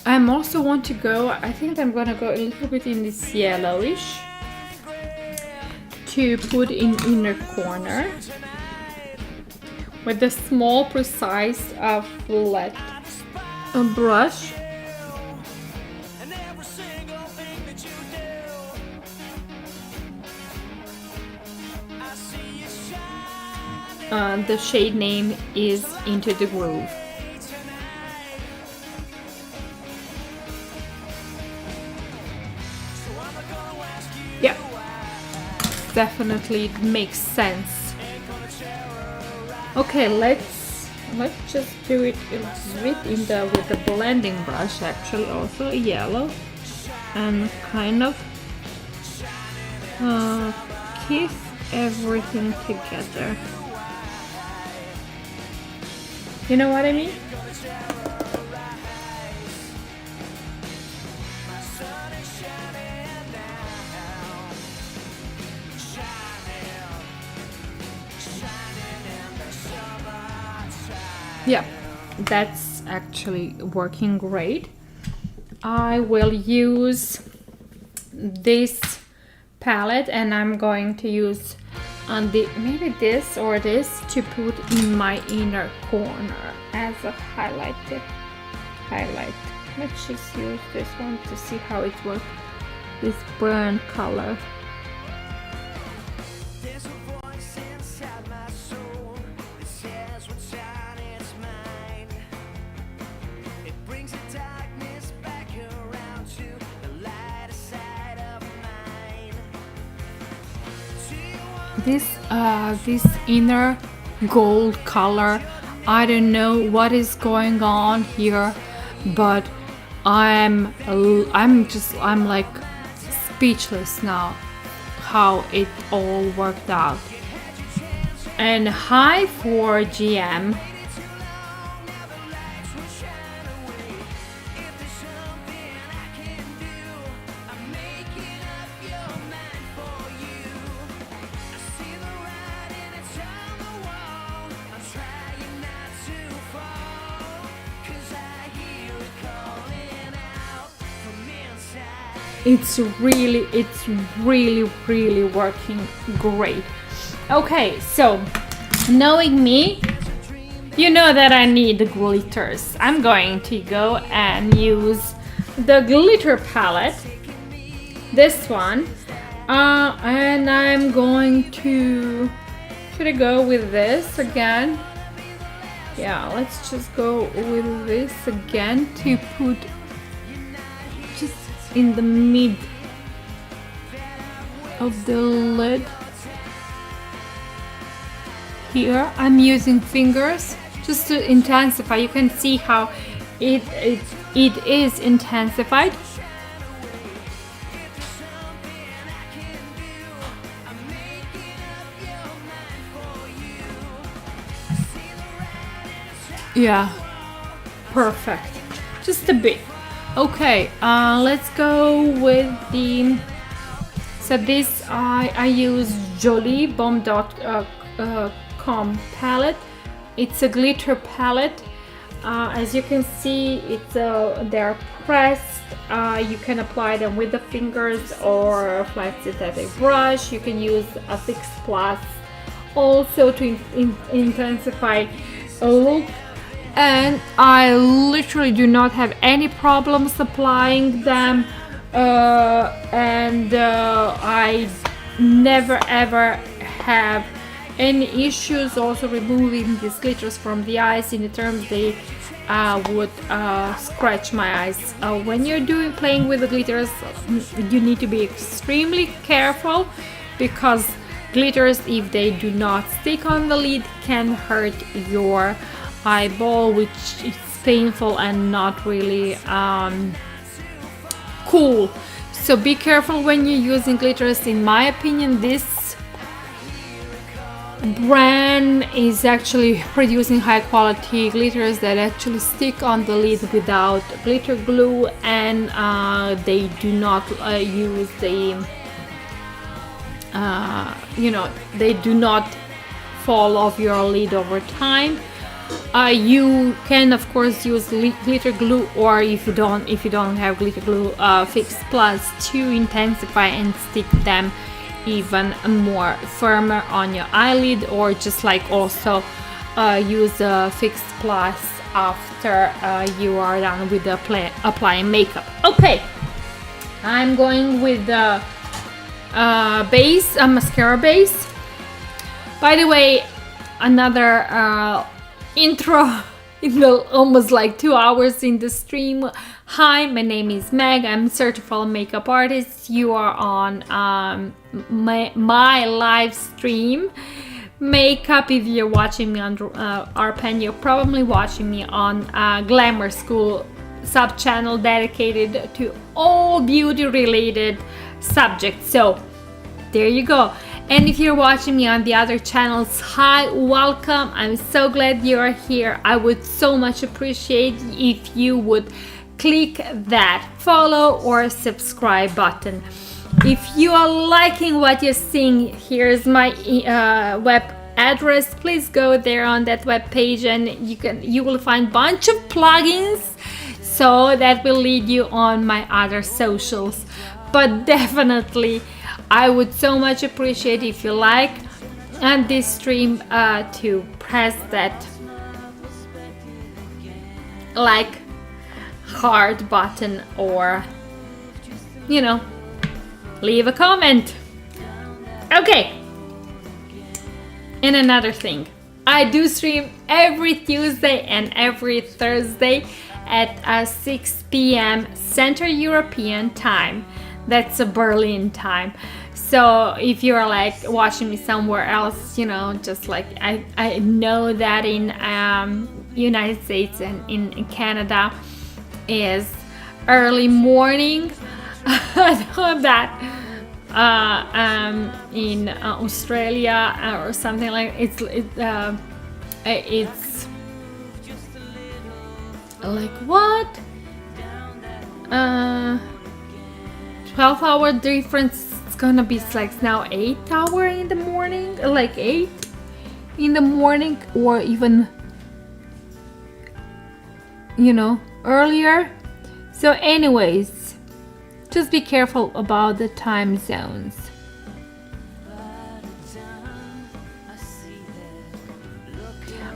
I'm also want to go, I think I'm gonna go a little bit in this yellowish to put in inner corner with the small precise flat brush. The shade name is Into the Groove. Yeah, definitely makes sense. Okay, let's just do it with the blending brush, actually also yellow, and kind of kiss everything together. You know what I mean? Yeah, that's actually working great. I will use this palette, and I'm going to use maybe this or this to put in my inner corner as a highlight. Let's just use this one to see how it works. This burnt color. this inner gold color. I don't know what is going on here, but I'm like speechless now how it all worked out. And hi for GM. It's really working great. Okay, so knowing me, you know that I need the glitters. I'm going to go and use the glitter palette, this one, and I'm going to, should I go with this again? Yeah, let's just go with this again to put just in the mid of the lid. Here I'm using fingers just to intensify. You can see how it is intensified. Yeah, perfect. Just a bit. Okay, let's go with the. So this I use Jolie Bomb.com palette. It's a glitter palette. As you can see, it's they're pressed. You can apply them with the fingers or flat synthetic brush. You can use a Fix Plus also to intensify a look. And I literally do not have any problems applying them, and I never ever have any issues also removing these glitters from the eyes. In the terms they would scratch my eyes. When you're playing with the glitters, you need to be extremely careful, because glitters, if they do not stick on the lid, can hurt your eyeball, which is painful and not really cool. So be careful when you're using glitters. In my opinion, this brand is actually producing high quality glitters that actually stick on the lid without glitter glue, and they do not use the they do not fall off your lid over time. You can of course use glitter glue, or if you don't have glitter glue, Fix Plus to intensify and stick them even more firmer on your eyelid, or just like also use Fix Plus after you are done with applying makeup. Okay, I'm going with the base, mascara base. By the way, another intro in the almost like 2 hours in the stream. Hi, my name is Meg. I'm a certified makeup artist. You are on my live stream makeup. If you're watching me on RPen, you're probably watching me on Glamour School sub channel dedicated to all beauty related subjects. So there you go. And if you're watching me on the other channels, hi, welcome. I'm so glad you're here. I would so much appreciate if you would click that follow or subscribe button. If you are liking what you're seeing, here's my web address. Please go there on that web page, and you will find a bunch of plugins, so that will lead you on my other socials. But definitely, I would so much appreciate if you like and this stream to press that like heart button, or leave a comment. Okay, and another thing, I do stream every Tuesday and every Thursday at 6 p.m. Central European time. That's a Berlin time. So if you're like watching me somewhere else, you know, just like I know that in United States and in Canada is early morning. I know that in Australia or something like it's like what 12-hour difference. It's gonna be like now 8 hour in the morning, like 8 in the morning, or even, you know, earlier. So anyways, just be careful about the time zones.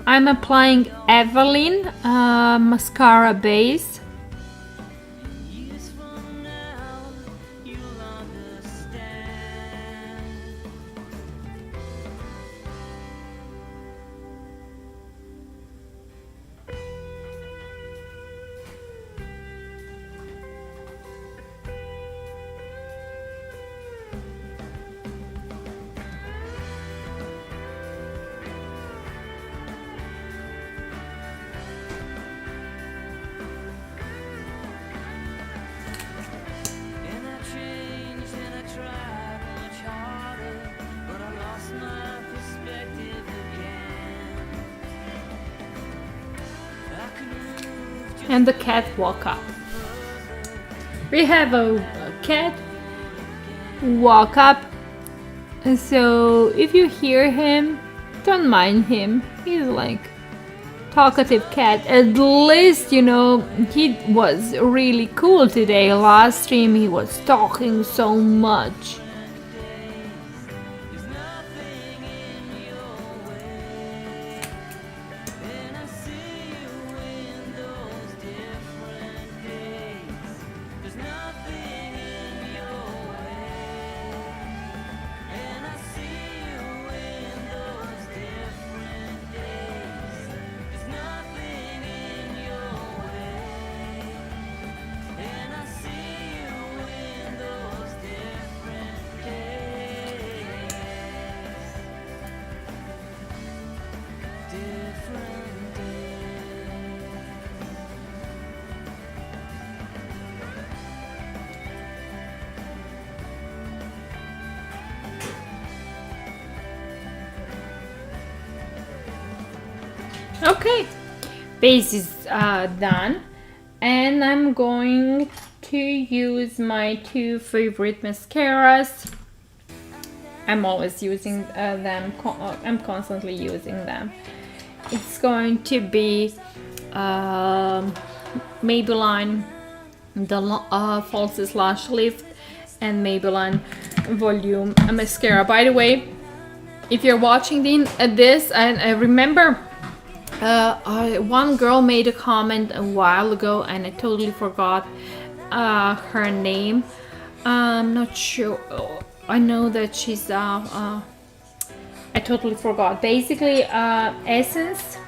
I'm applying Eveline mascara base. And the cat woke up. We have a cat walk up, and so if you hear him, don't mind him. He's like talkative cat. At least, you know, he was really cool today. Last stream he was talking so much. Okay, base is done, and I'm going to use my two favorite mascaras. I'm always using them. I'm constantly using them. It's going to be Maybelline the Falsies Lash Lift and Maybelline Volume Mascara. By the way, if you're watching this, and I remember one girl made a comment a while ago and I totally forgot her name. I'm not sure. I know that she's I totally forgot. Basically, Essence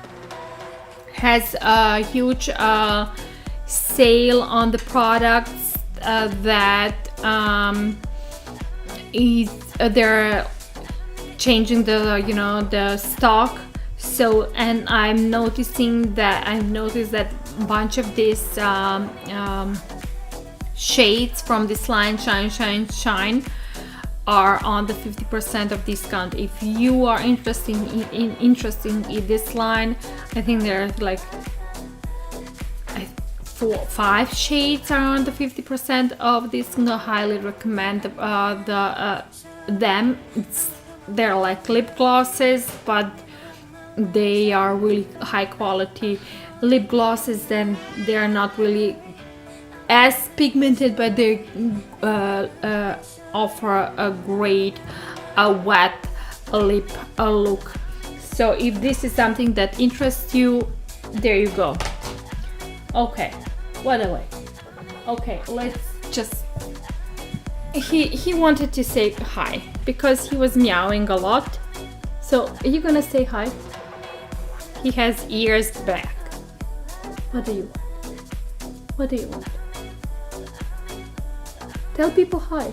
has a huge sale on the products that is they're changing the the stock. So, and I've noticed that a bunch of these shades from this line Shine are on the 50% of discount. If you are interested in this line, I think there's like 4-5 shades are on the 50% of this. I highly recommend them. They're like lip glosses, but they are really high quality lip glosses. Then they are not really as pigmented, but they offer a great wet lip look. So if this is something that interests you, there you go. Okay, what a way. Okay, let's just he wanted to say hi because he was meowing a lot. So are you gonna say hi? He has ears back. What do you want? What do you want? Tell people hi.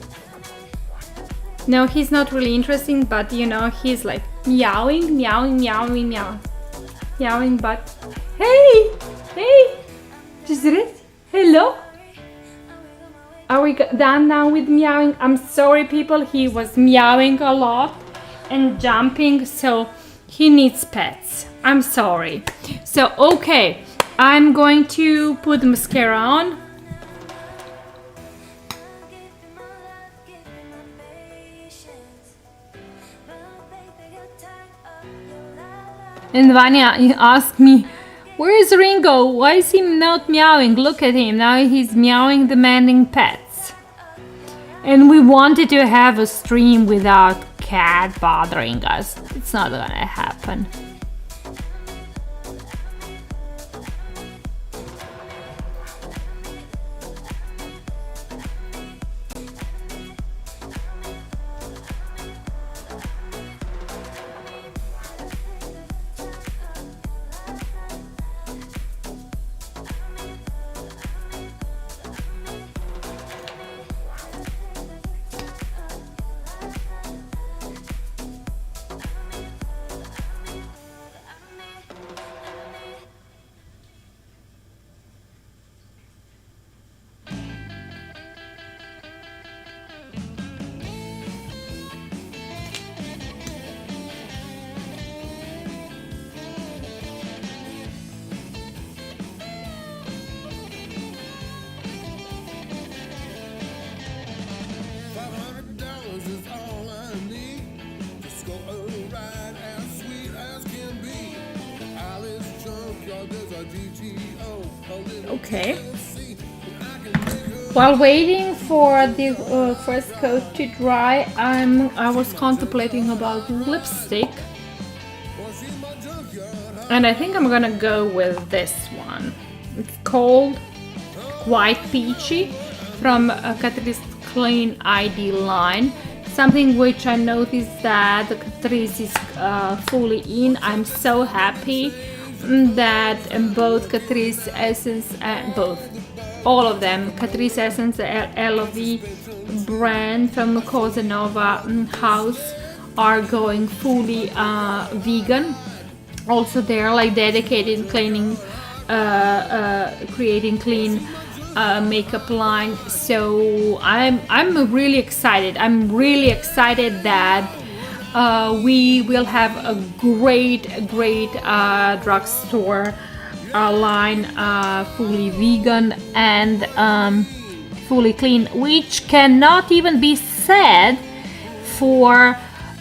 No, he's not really interesting, but you know, he's like meowing, meowing, meowing, meowing, meowing, but hey, hey, is it? Hello? Are we done now with meowing? I'm sorry, people, he was meowing a lot and jumping, so he needs pets. I'm sorry. So, okay, I'm going to put mascara on. And Vanya asked me, where is Ringo? Why is he not meowing? Look at him. Now he's meowing, demanding pets. And we wanted to have a stream without cat bothering us. It's not gonna happen. Okay. While waiting for the first coat to dry, I was contemplating about lipstick, and I think I'm gonna go with this one. It's called White Peachy from Catrice Clean ID line. Something which I noticed that Catrice is fully in. I'm so happy that both Catrice Essence, all of them, Catrice Essence, LV brand from Cosa Nova house, are going fully vegan. Also, they're like dedicated cleaning, creating clean makeup line. So I'm really excited. I'm really excited that we will have a great drugstore line, fully vegan and fully clean, which cannot even be said for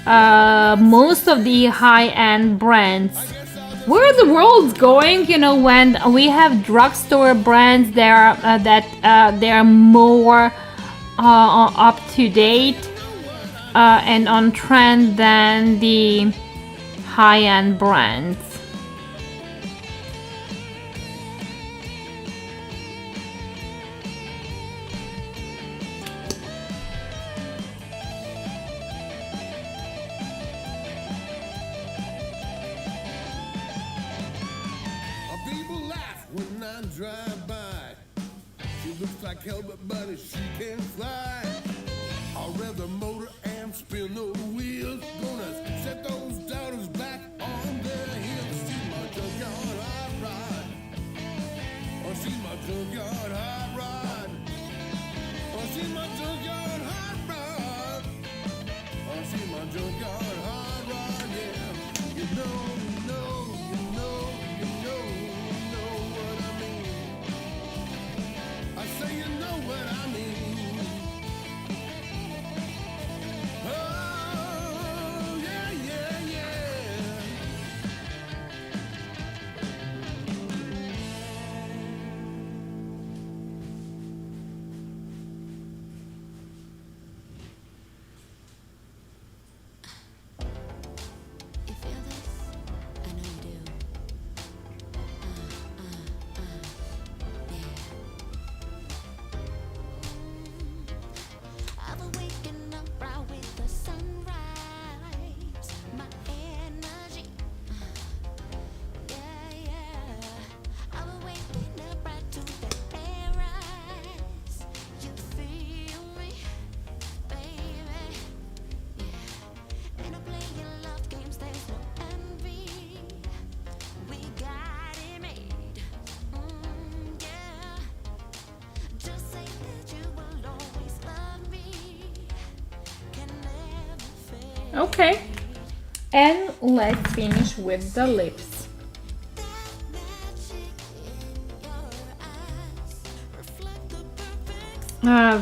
most of the high-end brands. Where the world's going, you know, when we have drugstore brands that they're more up to date and on trend than the high-end brands. People laugh when I drive by. She looks like hell, but she can fly. I'll rev the motor and spin the wheels. Gonna set those daughters back on their heels. She's my junkyard hot rod. Oh, she's my junkyard hot rod. Oh, she's my junkyard hot rod. Oh, she's my junkyard hot rod. Yeah, you know what I mean. I say you know what I mean. Oh, Okay, and let's finish with the lips.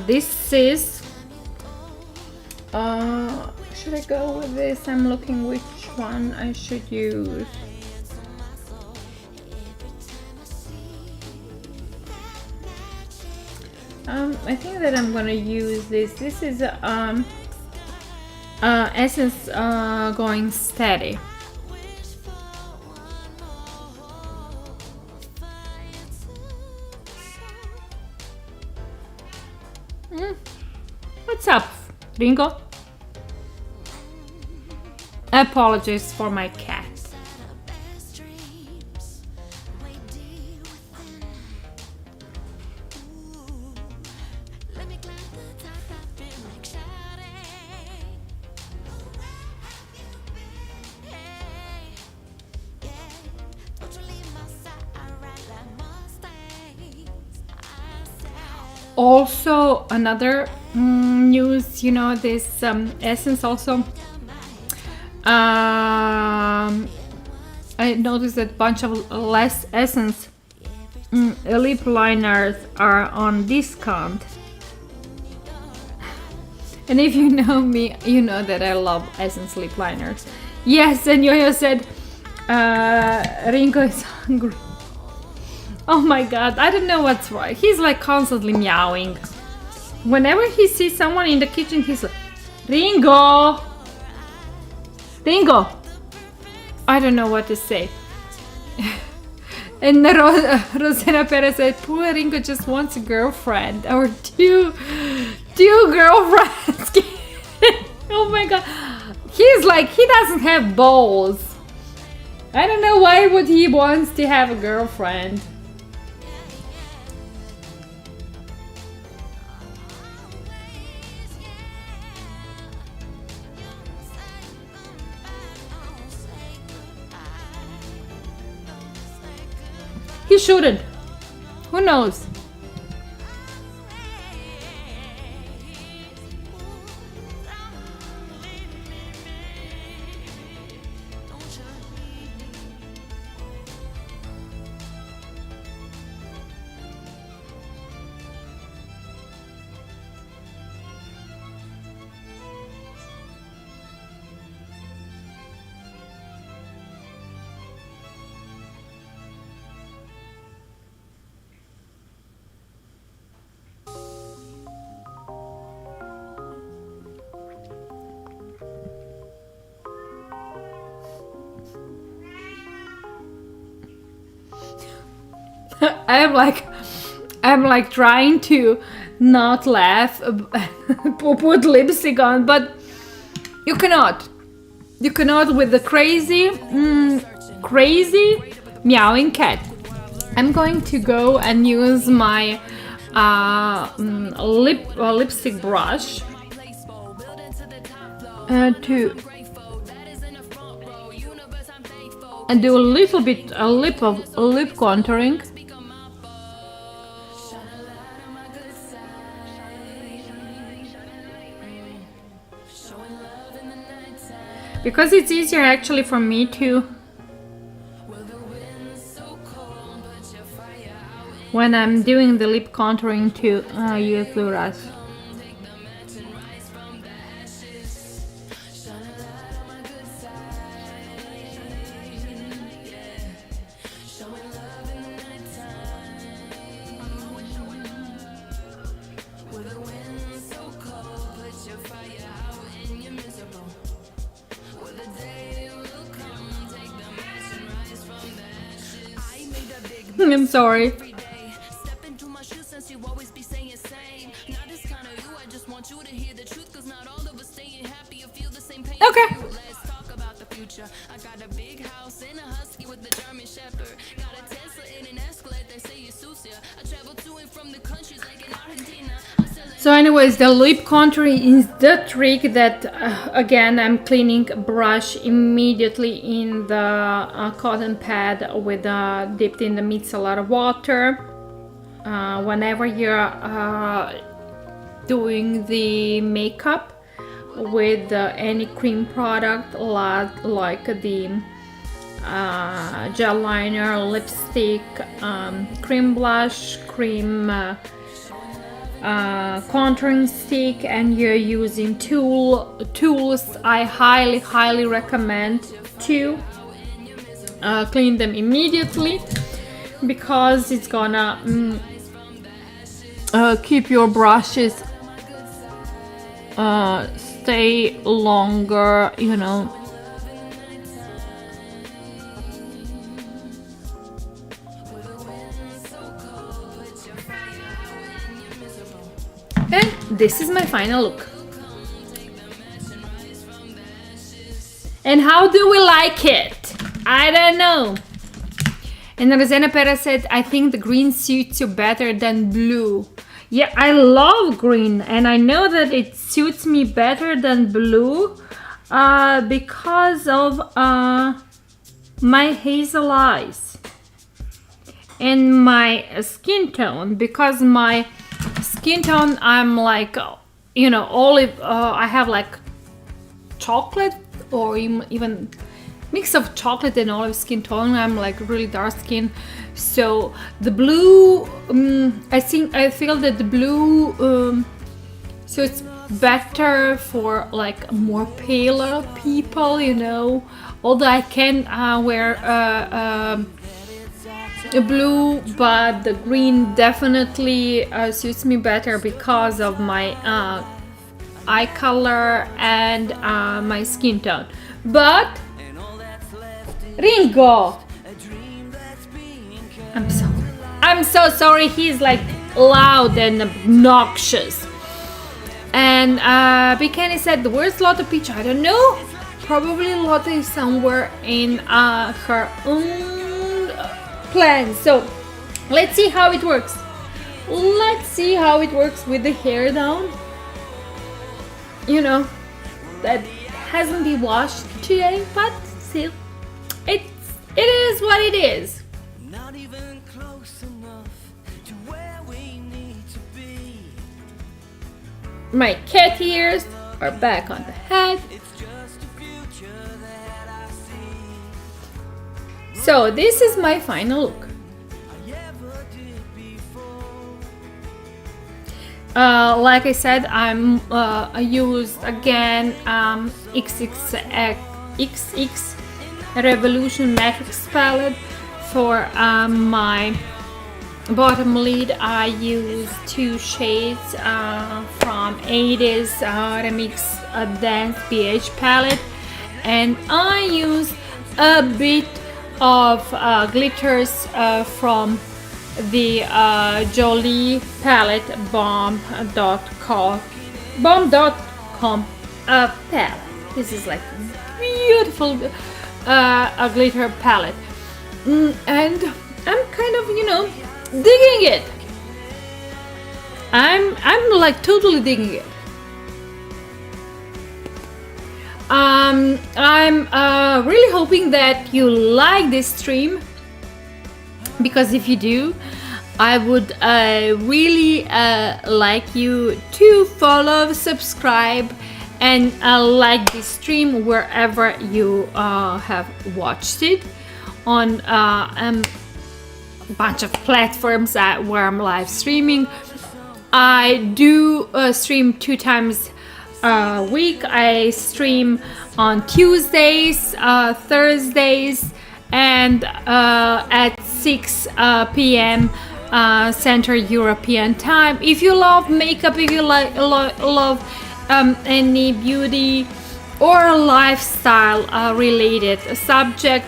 This is should I go with this? I'm looking which one I should use. I think that I'm gonna use this. This is Essence Going Steady. What's up, Ringo? Apologies for my cat. Also, another news, you know, this Essence also. I noticed that a bunch of less Essence lip liners are on discount. And if you know me, you know that I love Essence lip liners. Yes, and Yo-Yo said Ringo is hungry. Oh my god, I don't know what's wrong. He's like constantly meowing. Whenever he sees someone in the kitchen, he's like, Ringo! Ringo! I don't know what to say. And Rosena Perez said, poor Ringo just wants a girlfriend. Or two girlfriends. Oh my god. He's like, he doesn't have balls. I don't know why would he wants to have a girlfriend. He shouldn't. Who knows? I'm like trying to not laugh, put lipstick on, but you cannot. You cannot with the crazy meowing cat. I'm going to go and use my lipstick brush to and do a little bit lip contouring. Because it's easier actually for me to, when I'm doing the lip contouring, to use the brush. I'm sorry. Okay. So anyways, the lip contouring is the trick that again I'm cleaning brush immediately in the cotton pad with dipped in the micellar water. Whenever you're doing the makeup, with any cream product like the gel liner, lipstick, cream blush, cream contouring stick, and you're using tools, I highly recommend to clean them immediately, because it's gonna keep your brushes stay longer, you know. And this is my final look. And how do we like it? I don't know. And Rosana Perez said, I think the green suits you better than blue. Yeah, I love green, and I know that it suits me better than blue because of my hazel eyes and my skin tone. Because my skin tone, I'm like, you know, olive, I have like chocolate or even mix of chocolate and olive skin tone. I'm like really dark skin. So the blue, I feel that the blue, so it's better for like more paler people, you know. Although I can wear blue, but the green definitely suits me better because of my eye color and my skin tone. But Ringo, I'm so sorry, he's like loud and obnoxious. And Bikini said, where's Lotte Peach? I don't know. Probably Lotte is somewhere in her own plan. So let's see how it works. Let's see how it works with the hair down. You know, that hasn't been washed today, but still, it is what it is. Not even close enough to where we need to be. My cat ears are back on the head. It's just a future that I see. So this is my final look. I ever did before. Like I said, I used again XX Revolution Matrix palette. For my bottom lid, I used 2 shades from 80s Remix Dance Beige palette, and I used a bit of glitters from the Jolie palette, bomb.com palette. This is like beautiful glitter palette. And I'm kind of, you know, digging it. I'm like totally digging it. I'm really hoping that you like this stream, because if you do, I would really like you to follow, subscribe, and like this stream wherever you have watched it. On a bunch of platforms where I'm live streaming. I do stream 2 times a week. I stream on Tuesdays, Thursdays, and at 6 p.m. Central European time. If you love makeup, if you love any beauty or lifestyle related subject,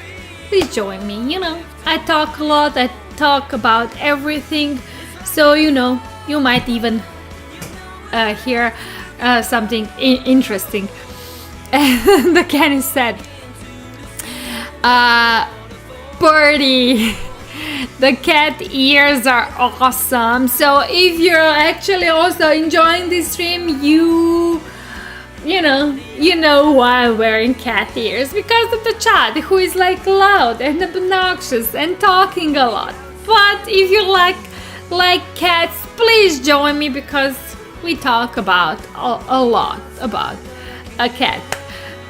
please join me. You know, I talk a lot, I talk about everything, so you know, you might even hear something interesting. And the Kenny said, Birdie, the cat ears are awesome. So if you're actually also enjoying this stream, you know why I'm wearing cat ears, because of the chat, who is like loud and obnoxious and talking a lot. But if you like cats, please join me, because we talk about a lot about a cat.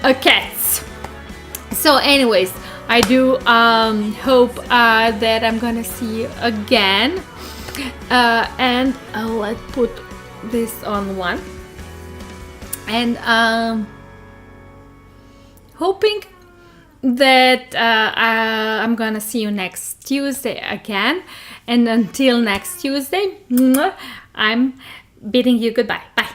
A cat. So anyways, I do hope that I'm gonna see you again. And let's put this on one. And hoping that I'm gonna see you next Tuesday again. And until next Tuesday, I'm bidding you goodbye. Bye.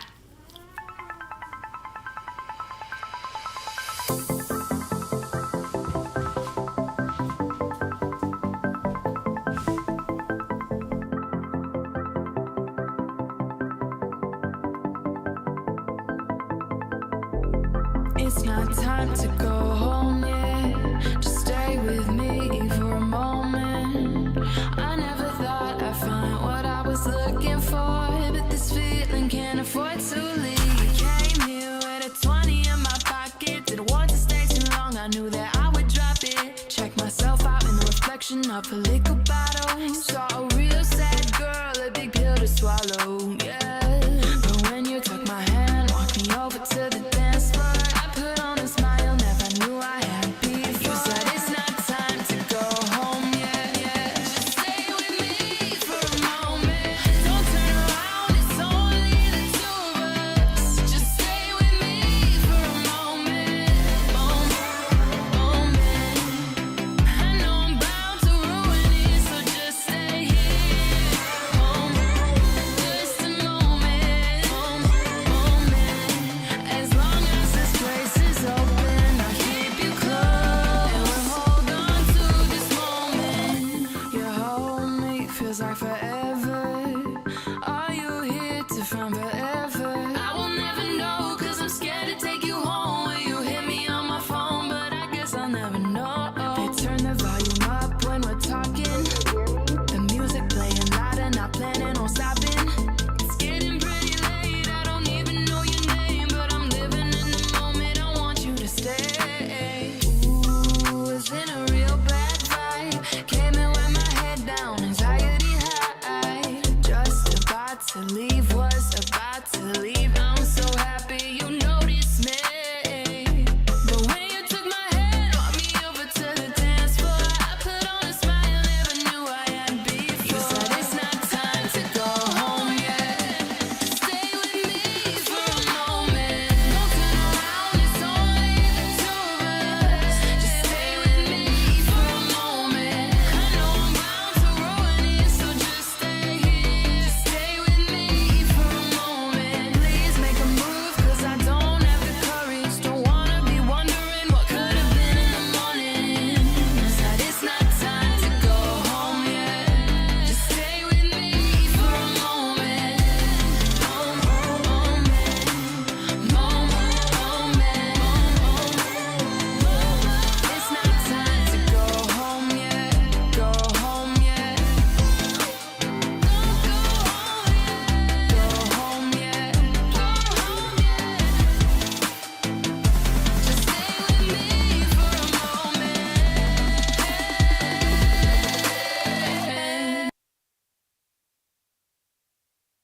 It's not time to go home yet. Just stay with me for a moment. I never thought I'd find what I was looking for, but this feeling can't afford to leave. I came here with a 20 in my pocket. Didn't want to stay too long. I knew that I would drop it. Check myself out in the reflection of a liquor bottle. Saw a real sad girl, a big pill to swallow. Yeah.